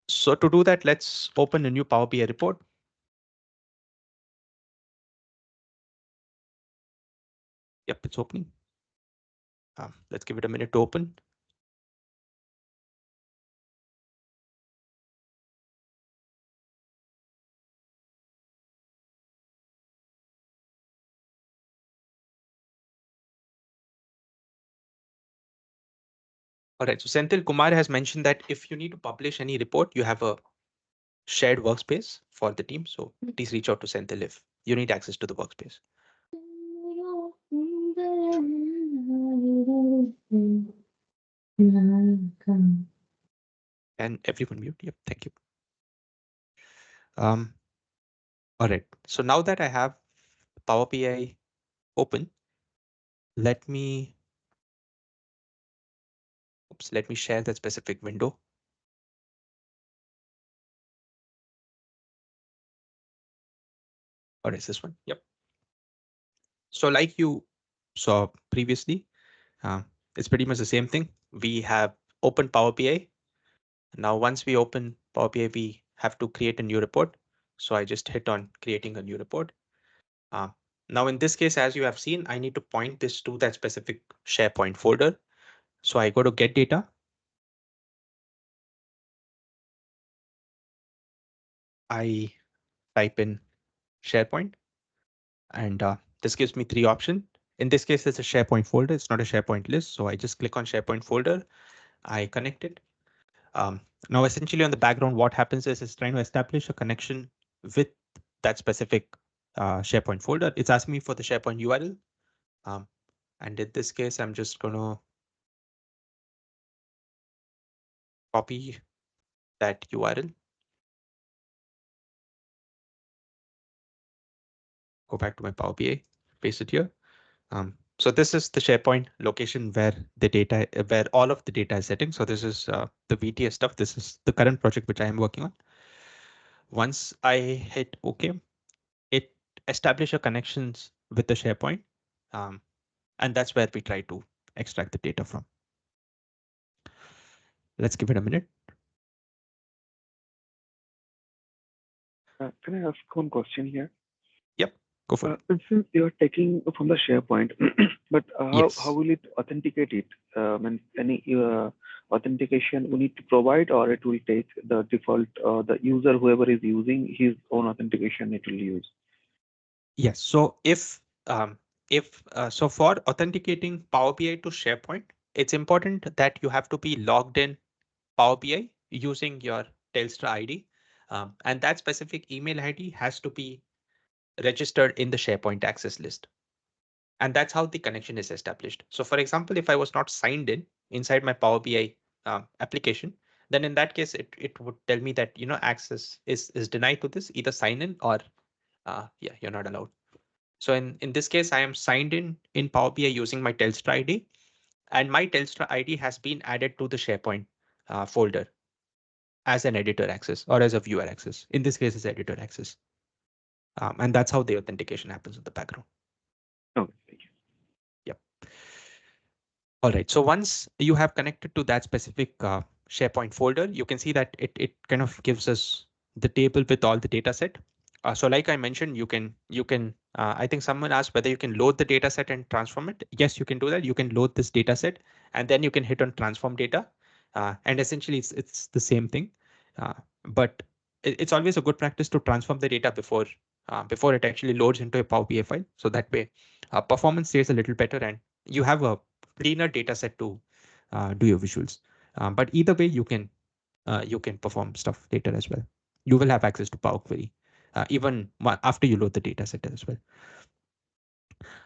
So to do that, let's open a new Power BI report. Yep, it's opening. Let's give it a minute to open. All right, so Senthil Kumar has mentioned that if you need to publish any report, you have a shared workspace for the team. So please reach out to Senthil if you need access to the workspace. And everyone mute. Yep, thank you. All right, so now that I have Power BI open, let me share that specific window. Or is this one? Yep. So like you saw previously, it's pretty much the same thing. We have open Power BI. Now, once we open Power BI, we have to create a new report. So I just hit on creating a new report. Now, in this case, as you have seen, I need to point this to that specific SharePoint folder. So I go to get data. I type in SharePoint, and this gives me 3 options. In this case, it's a SharePoint folder. It's not a SharePoint list. So I just click on SharePoint folder. I connect it. Now, essentially on the background, what happens is it's trying to establish a connection with that specific SharePoint folder. It's asking me for the SharePoint URL. And in this case, I'm just going to copy that URL. Go back to my Power BI, paste it here. So this is the SharePoint location where the data, where all of the data is sitting. So this is the VTS stuff. This is the current project which I am working on. Once I hit OK, it establishes connections with the SharePoint. And that's where we try to extract the data from. Let's give it a minute. Can I ask one question here? Yep, go for it. Since you're taking from the SharePoint, but Yes. how will it authenticate it? And any authentication we need to provide, or it will take the default, the user, whoever is using his own authentication, it will use? Yes. So so for authenticating Power BI to SharePoint, it's important that you have to be logged in Power BI using your Telstra ID. And that specific email ID has to be registered in the SharePoint access list. And that's how the connection is established. So for example, if I was not signed in inside my Power BI application, then in that case, it would tell me that, access is denied to this, either sign in or yeah, you're not allowed. So in this case, I am signed in Power BI using my Telstra ID, and my Telstra ID has been added to the SharePoint folder as an editor access or as a viewer access. In this case, it's editor access. And that's how the authentication happens in the background. Okay, thank you. Yep. All right. So once you have connected to that specific SharePoint folder, you can see that it kind of gives us the table with all the data set. So like I mentioned, you can I think someone asked whether you can load the data set and transform it. Yes, you can do that. You can load this data set and then you can hit on transform data. And essentially it's the same thing. But it's always a good practice to transform the data before it actually loads into a Power BI file. So that way performance stays a little better and you have a cleaner data set to do your visuals. But either way, you can perform stuff later as well. You will have access to Power Query even after you load the data set as well.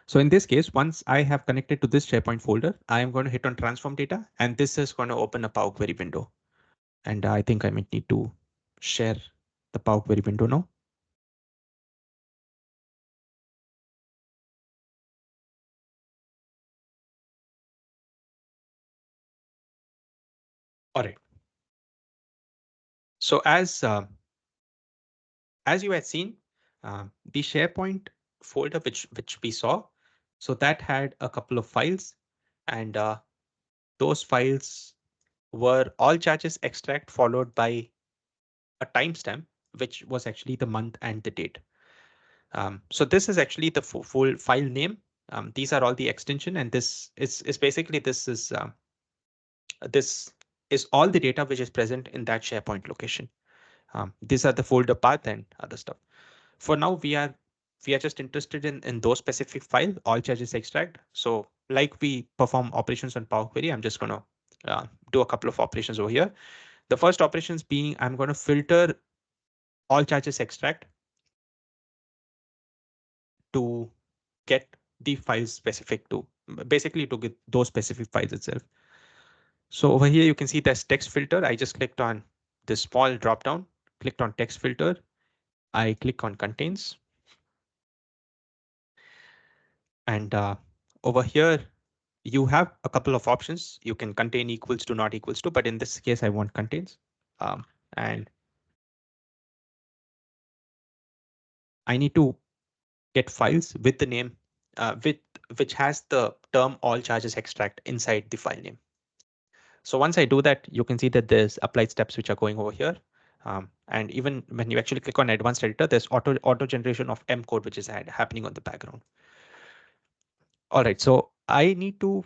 So in this case, once I have connected to this SharePoint folder, I am going to hit on transform data, and this is going to open a Power Query window. And I think I might need to share the Power Query window now. All right. So as you had seen, the SharePoint folder which we saw, so that had a couple of files, and those files were all charges extract followed by a timestamp, which was actually the month and the date. So this is actually the full file name. These are all the extension, and this is basically this is all the data which is present in that SharePoint location. These are the folder path and other stuff. For now, we are just interested in those specific files, all charges extract. So like we perform operations on Power Query, I'm just going to do a couple of operations over here. The first operations being I'm going to filter all charges extract to get the files specific to, basically to get those specific files itself. So over here, you can see there's text filter. I just clicked on this small drop down, clicked on text filter. I click on contains. And over here, you have a couple of options. You can contain equals to, not equals to, but in this case, I want contains. And I need to get files with the name which has the term all charges extract inside the file name. So once I do that, you can see that there's applied steps which are going over here. And even when you actually click on advanced editor, there's auto generation of M code, which is happening on the background. All right, so I need to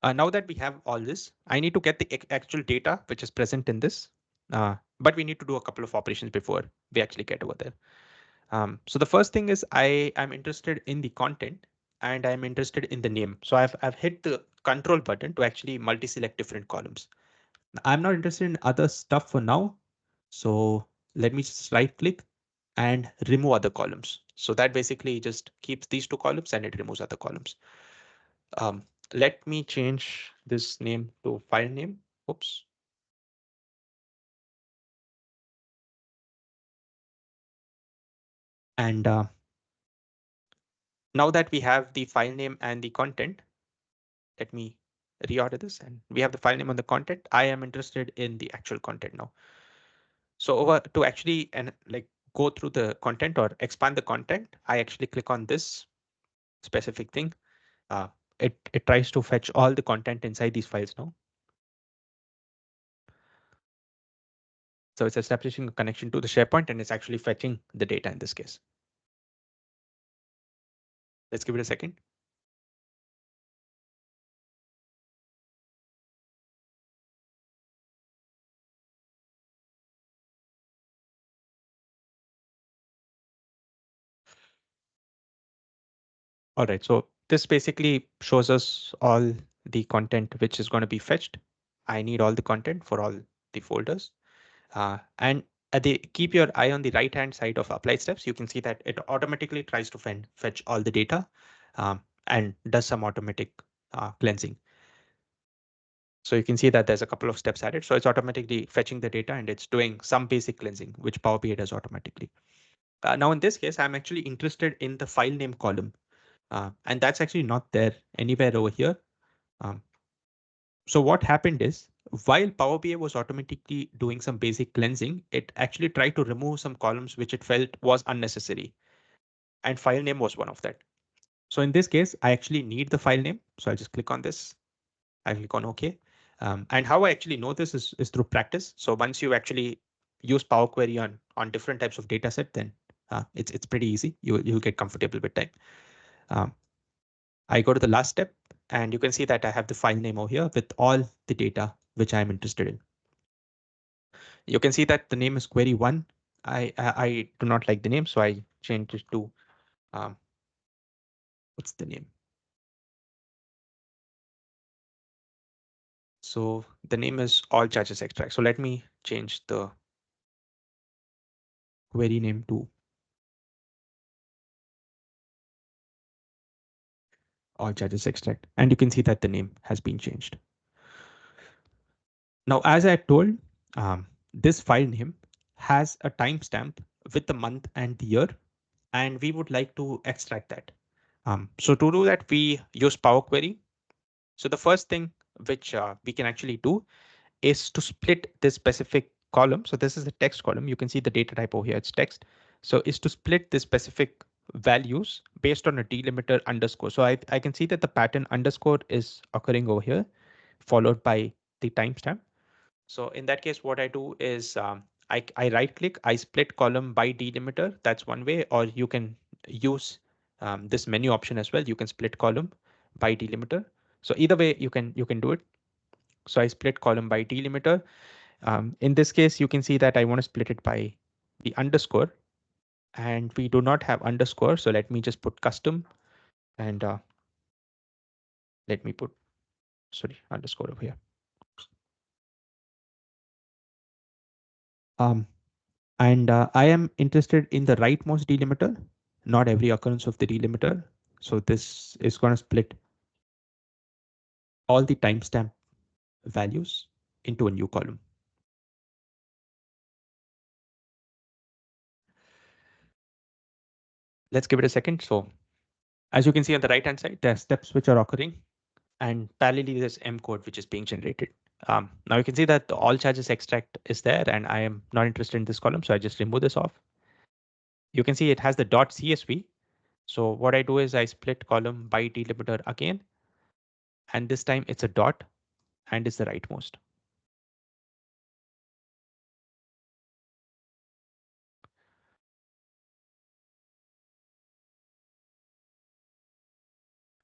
Now that we have all this, I need to get the actual data which is present in this, but we need to do a couple of operations before we actually get over there. So the first thing is I am interested in the content and I'm interested in the name. So I've hit the control button to actually multi-select different columns. I'm not interested in other stuff for now. So let me just right click and remove other columns. So that basically just keeps these two columns and it removes other columns. Let me change this name to file name. Oops. And now that we have the file name and the content, let me reorder this and we have the file name on the content. I am interested in the actual content now. So over to actually and like go through the content or expand the content, I actually click on this specific thing. It tries to fetch all the content inside these files now. So it's establishing a connection to the SharePoint and it's actually fetching the data in this case. Let's give it a second. All right, so this basically shows us all the content which is going to be fetched. I need all the content for all the folders. And keep your eye on the right hand side of applied steps. You can see that it automatically tries to fetch all the data and does some automatic cleansing. So you can see that there's a couple of steps added. So it's automatically fetching the data and it's doing some basic cleansing, which Power BI does automatically. Now in this case, I'm actually interested in the file name column. And that's actually not there anywhere over here. So what happened is while Power BI was automatically doing some basic cleansing, it actually tried to remove some columns which it felt was unnecessary. And file name was one of that. So in this case, I actually need the file name. So I'll just click on this. I click on OK. And how I actually know this is through practice. So once you actually use Power Query on different types of data set, then it's pretty easy. You'll get comfortable with time. I go to the last step and you can see that I have the file name over here with all the data which I'm interested in. You can see that the name is query one. I do not like the name, so I changed it to what's the name? So the name is all charges extract. So let me change the query name to all charges extract. And you can see that the name has been changed. Now, as I told, this file name has a timestamp with the month and the year, and we would like to extract that. So to do that, we use Power Query. So the first thing which we can actually do is to split this specific column. So this is the text column. You can see the data type over here, it's text. So is to split the specific values based on a delimiter underscore. So I can see that the pattern underscore is occurring over here, followed by the timestamp. So in that case, what I do is I right click, I split column by delimiter. That's one way, or you can use this menu option as well. You can split column by delimiter. So either way, you can do it. So I split column by delimiter. In this case, you can see that I want to split it by the underscore, and we do not have underscore. So let me just put custom, and let me put underscore over here. And I am interested in the rightmost delimiter, not every occurrence of the delimiter. So this is going to split all the timestamp values into a new column. Let's give it a second. So as you can see on the right hand side, there are steps which are occurring, and parallelly there's M code which is being generated. Now you can see that the all charges extract is there, and I am not interested in this column, so I just remove this off. You can see it has the .csv. So what I do is I split column by delimiter again, and this time it's a dot and it's the rightmost.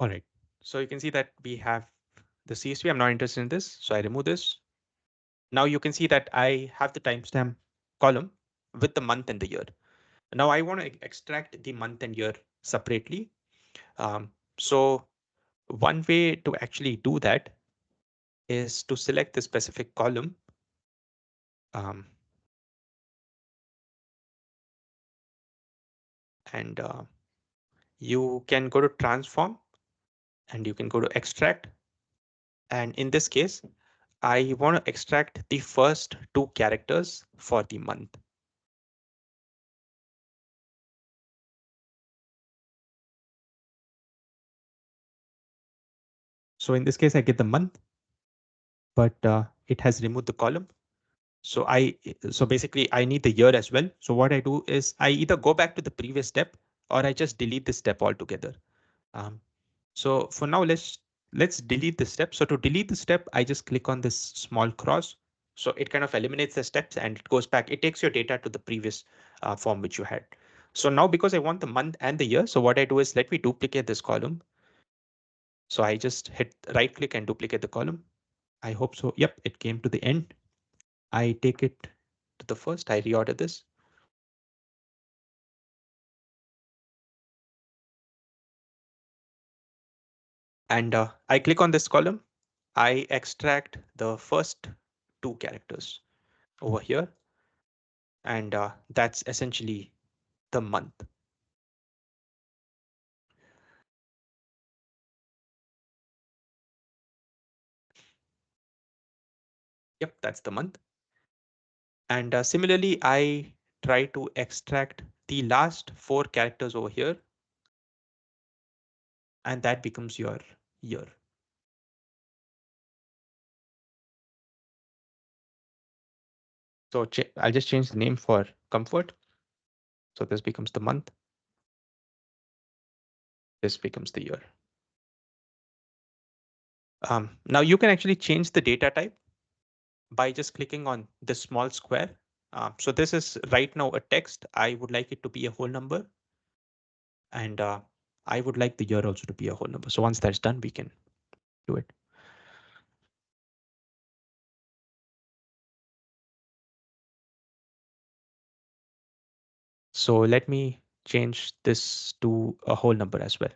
All right, so you can see that we have the CSV. I'm not interested in this, so I remove this. Now you can see that I have the timestamp column with the month and the year. Now I want to extract the month and year separately. So one way to actually do that is to select the specific column. And you can go to transform and you can go to extract. And in this case, I want to extract the first 2 characters for the month. So in this case, I get the month, but it has removed the column. So basically I need the year as well. So what I do is I either go back to the previous step or I just delete this step altogether. So for now, let's delete the step. So to delete the step, I just click on this small cross. So it kind of eliminates the steps and it goes back. It takes your data to the previous form which you had. So now because I want the month and the year, so what I do is let me duplicate this column. So I just hit right click and duplicate the column. I hope so. Yep, it came to the end. I take it to the first. I reorder this. And I click on this column. I extract the first 2 characters over here. And that's essentially the month. Yep, that's the month. And similarly, I try to extract the last 4 characters over here. And that becomes your year. So I'll just change the name for comfort. So this becomes the month. This becomes the year. Now you can actually change the data type by just clicking on this small square. So this is right now a text. I would like it to be a whole number. And I would like the year also to be a whole number. So once that's done, we can do it. So let me change this to a whole number as well.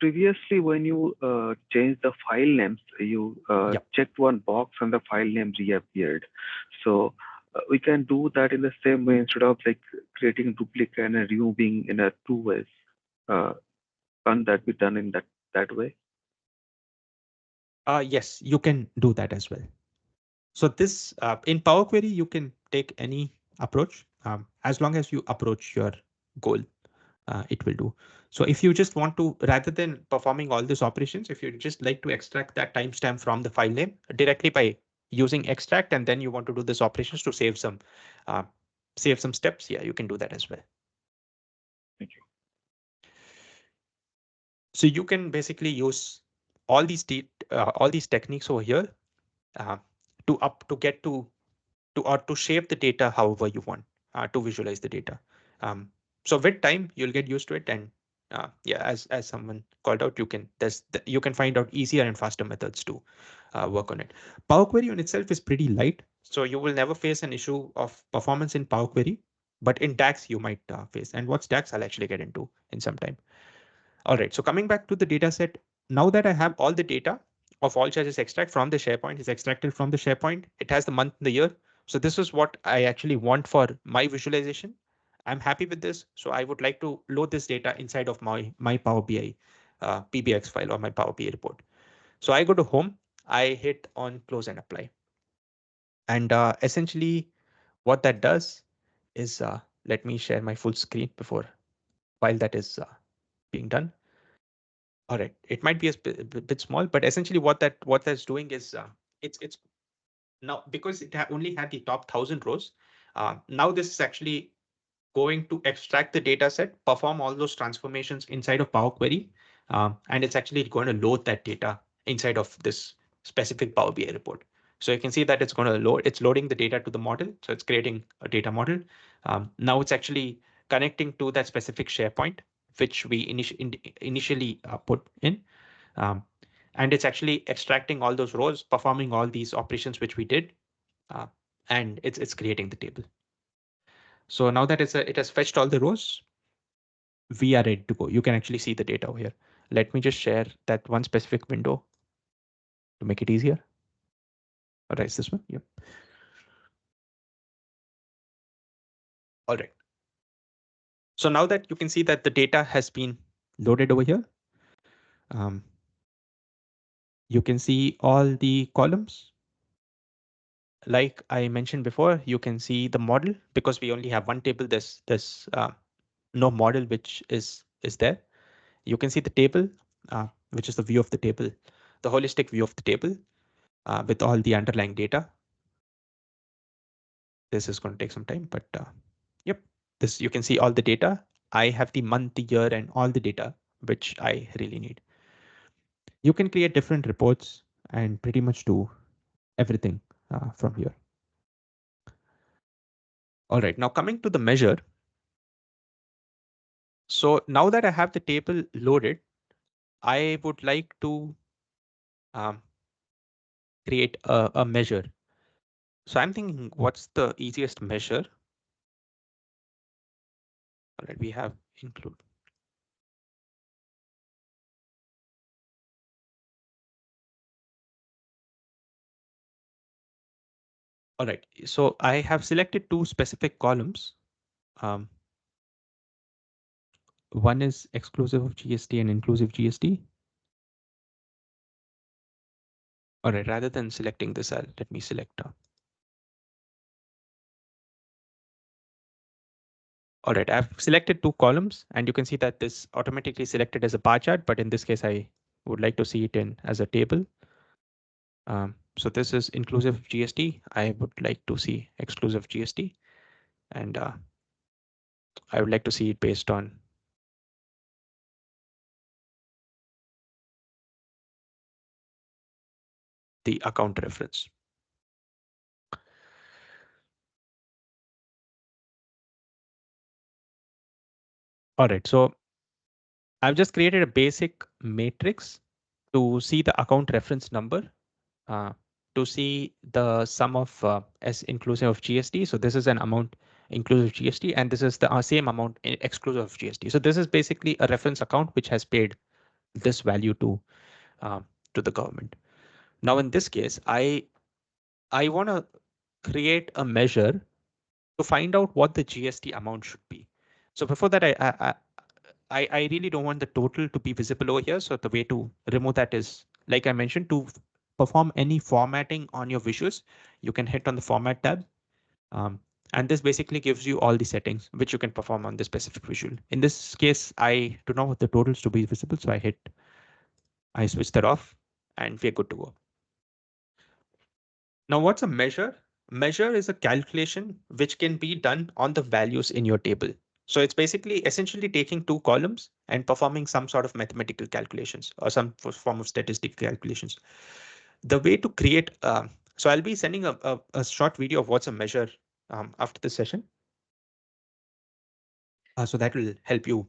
Previously, when you changed the file names, you Yep. checked one box and the file name reappeared. So we can do that in the same way instead of like creating a duplicate and removing in a 2 ways. Can't that be done in that way? Yes, you can do that as well. So this in Power Query, you can take any approach as long as you approach your goal. It will do. So if you just want to, rather than performing all these operations, if you just like to extract that timestamp from the file name directly by using extract, and then you want to do this operations to save some steps, yeah, you can do that as well. Thank you. So you can basically use all these techniques over here to shape the data however you want to visualize the data. So with time, you'll get used to it, and yeah, as someone called out, you can find out easier and faster methods to work on it. Power Query on itself is pretty light, so you will never face an issue of performance in Power Query, but in DAX you might face. And what's DAX, I'll actually get into in some time. All right, so coming back to the data set, now that I have all the data of all charges extract from the SharePoint, is extracted from the SharePoint, it has the month and the year. So this is what I actually want for my visualization. I'm happy with this. So I would like to load this data inside of my Power BI PBX file or my Power BI report. So I go to home, I hit on close and apply. And essentially what that does is, let me share my full screen while that is being done. All right, it might be a bit small, but essentially what that's doing is it's now, because it only had the top 1,000 rows. Now this is actually going to extract the data set, perform all those transformations inside of Power Query, and it's actually going to load that data inside of this specific Power BI report. So you can see that it's going to load. It's loading the data to the model, so it's creating a data model. Now it's actually connecting to that specific SharePoint, which we initially put in. and it's actually extracting all those rows, performing all these operations which we did, and it's creating the table. So now that it has fetched all the rows, we are ready to go. You can actually see the data over here. Let me just share that one specific window to make it easier. All right, is this one? Yep. All right. So now that you can see that the data has been loaded over here, you can see all the columns. Like I mentioned before, you can see the model because we only have one table. There's no model which is there. You can see the table, which is the view of the table, the holistic view of the table with all the underlying data. This is going to take some time, but yep, this you can see all the data. I have the month, the year, and all the data which I really need. You can create different reports and pretty much do everything from here. All right, now coming to the measure. So now that I have the table loaded, I would like to create a measure. So I'm thinking, what's the easiest measure? All right, we have include. All right, so I have selected two specific columns. One is exclusive of GST and inclusive GST. All right, rather than selecting this, let me select. All right, I've selected two columns, and you can see that this automatically selected as a bar chart, but in this case, I would like to see it in as a table. So this is inclusive of GST. I would like to see exclusive GST, and I would like to see it based on the account reference. All right, so I've just created a basic matrix to see the account reference number, to see the sum of S inclusive of GST. So this is an amount inclusive of GST, and this is the same amount exclusive of GST. So this is basically a reference account which has paid this value to the government. Now in this case, I want to create a measure to find out what the GST amount should be. So before that, I really don't want the total to be visible over here. So the way to remove that is, like I mentioned, to perform any formatting on your visuals, you can hit on the format tab. And this basically gives you all the settings which you can perform on this specific visual. In this case, I do not want the totals to be visible. So I switch that off and we're good to go. Now, what's a measure? Measure is a calculation which can be done on the values in your table. So it's basically essentially taking two columns and performing some sort of mathematical calculations or some form of statistical calculations. The way to create, so I'll be sending a short video of what's a measure after this session. So that will help you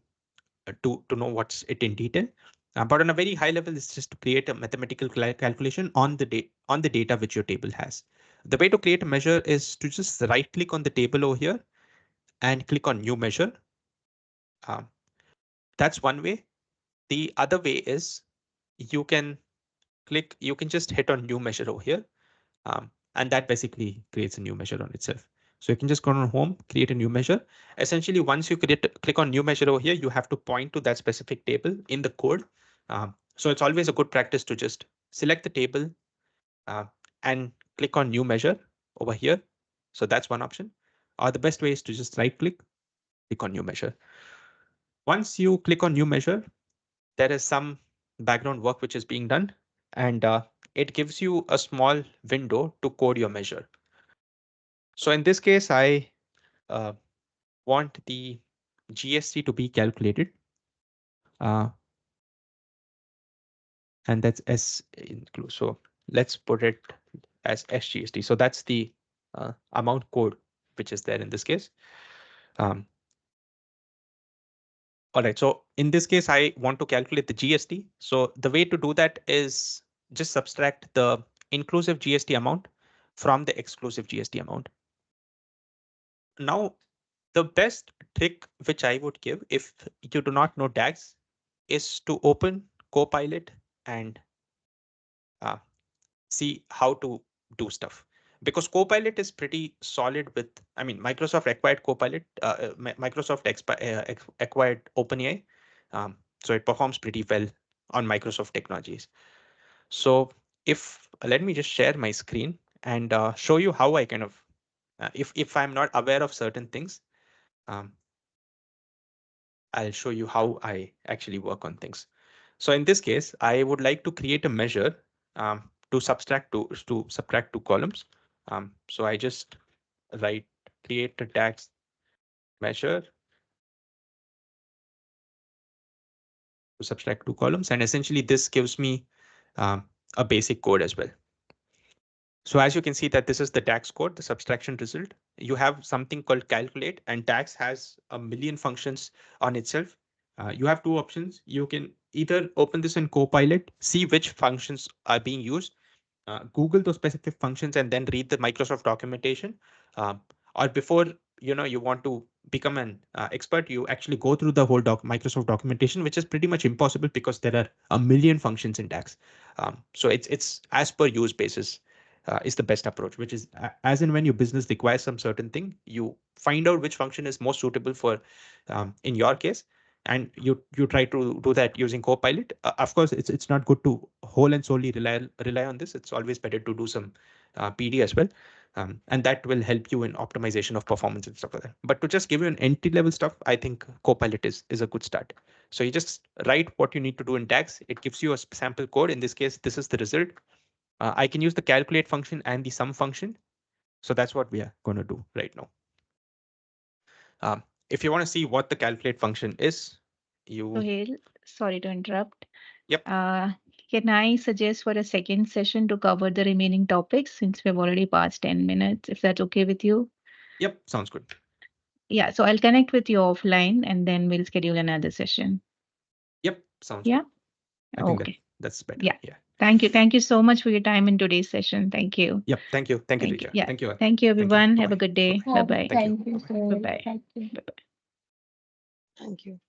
to know what's it in detail. But on a very high level, it's just to create a mathematical calculation on the data which your table has. The way to create a measure is to just right click on the table over here and click on new measure. That's one way. The other way is you can just hit on new measure over here. And that basically creates a new measure on itself. So you can just go on home, create a new measure. Essentially, once you click on new measure over here, you have to point to that specific table in the code. So it's always a good practice to just select the table and click on new measure over here. So that's one option. Or the best way is to just right click on new measure. Once you click on new measure, there is some background work which is being done, and it gives you a small window to code your measure. So in this case, I want the GST to be calculated. And that's S include. So let's put it as SGST. So that's the amount code which is there in this case. All right, so In this case, I want to calculate the GST. So the way to do that is just subtract the inclusive GST amount from the exclusive GST amount. Now, the best trick which I would give if you do not know DAX is to open Copilot and see how to do stuff. Because Copilot is pretty solid with, I mean, Microsoft acquired Copilot, Microsoft acquired OpenAI. So it performs pretty well on Microsoft technologies. So let me just share my screen and show you how I kind of, if I'm not aware of certain things, I'll show you how I actually work on things. So in this case, I would like to create a measure to subtract two columns. So I just create a DAX measure to subtract two columns, and essentially this gives me a basic code as well. So as you can see that this is the DAX code, the subtraction result. You have something called calculate, and DAX has a million functions on itself. You have two options. You can either open this in Copilot, see which functions are being used, Google those specific functions, and then read the Microsoft documentation. Or before you want to become an expert, you actually go through the whole Microsoft documentation, which is pretty much impossible because there are a million functions in DAX. So it's as per use basis. Is the best approach, which is as in when your business requires some certain thing, you find out which function is most suitable for in your case, and you try to do that using Copilot. Of course, it's not good to whole and solely rely on this. It's always better to do some PD as well, and that will help you in optimization of performance and stuff like that. But to just give you an entry level stuff, I think Copilot is a good start. So you just write what you need to do in DAX. It gives you a sample code. In this case, this is the result. I can use the calculate function and the sum function. So that's what we are going to do right now. If you want to see what the calculate function is, Sohail, sorry to interrupt. Yep. Can I suggest for a second session to cover the remaining topics since we've already passed 10 minutes, if that's okay with you? Yep, sounds good. Yeah, so I'll connect with you offline and then we'll schedule another session. Yep, sounds Yeah. good. I think Okay. that's better. Yeah. Yeah. Thank you. Thank you so much for your time in today's session. Thank you. Yep. Thank you. Thank you, Thank you. Richa. Yeah. Thank you. Thank you, everyone. Have a Bye-bye. good day. Bye-bye. Bye-bye. Thank you. Thank you, Bye-bye. sir. Bye-bye. Thank you. Bye-bye. Thank you.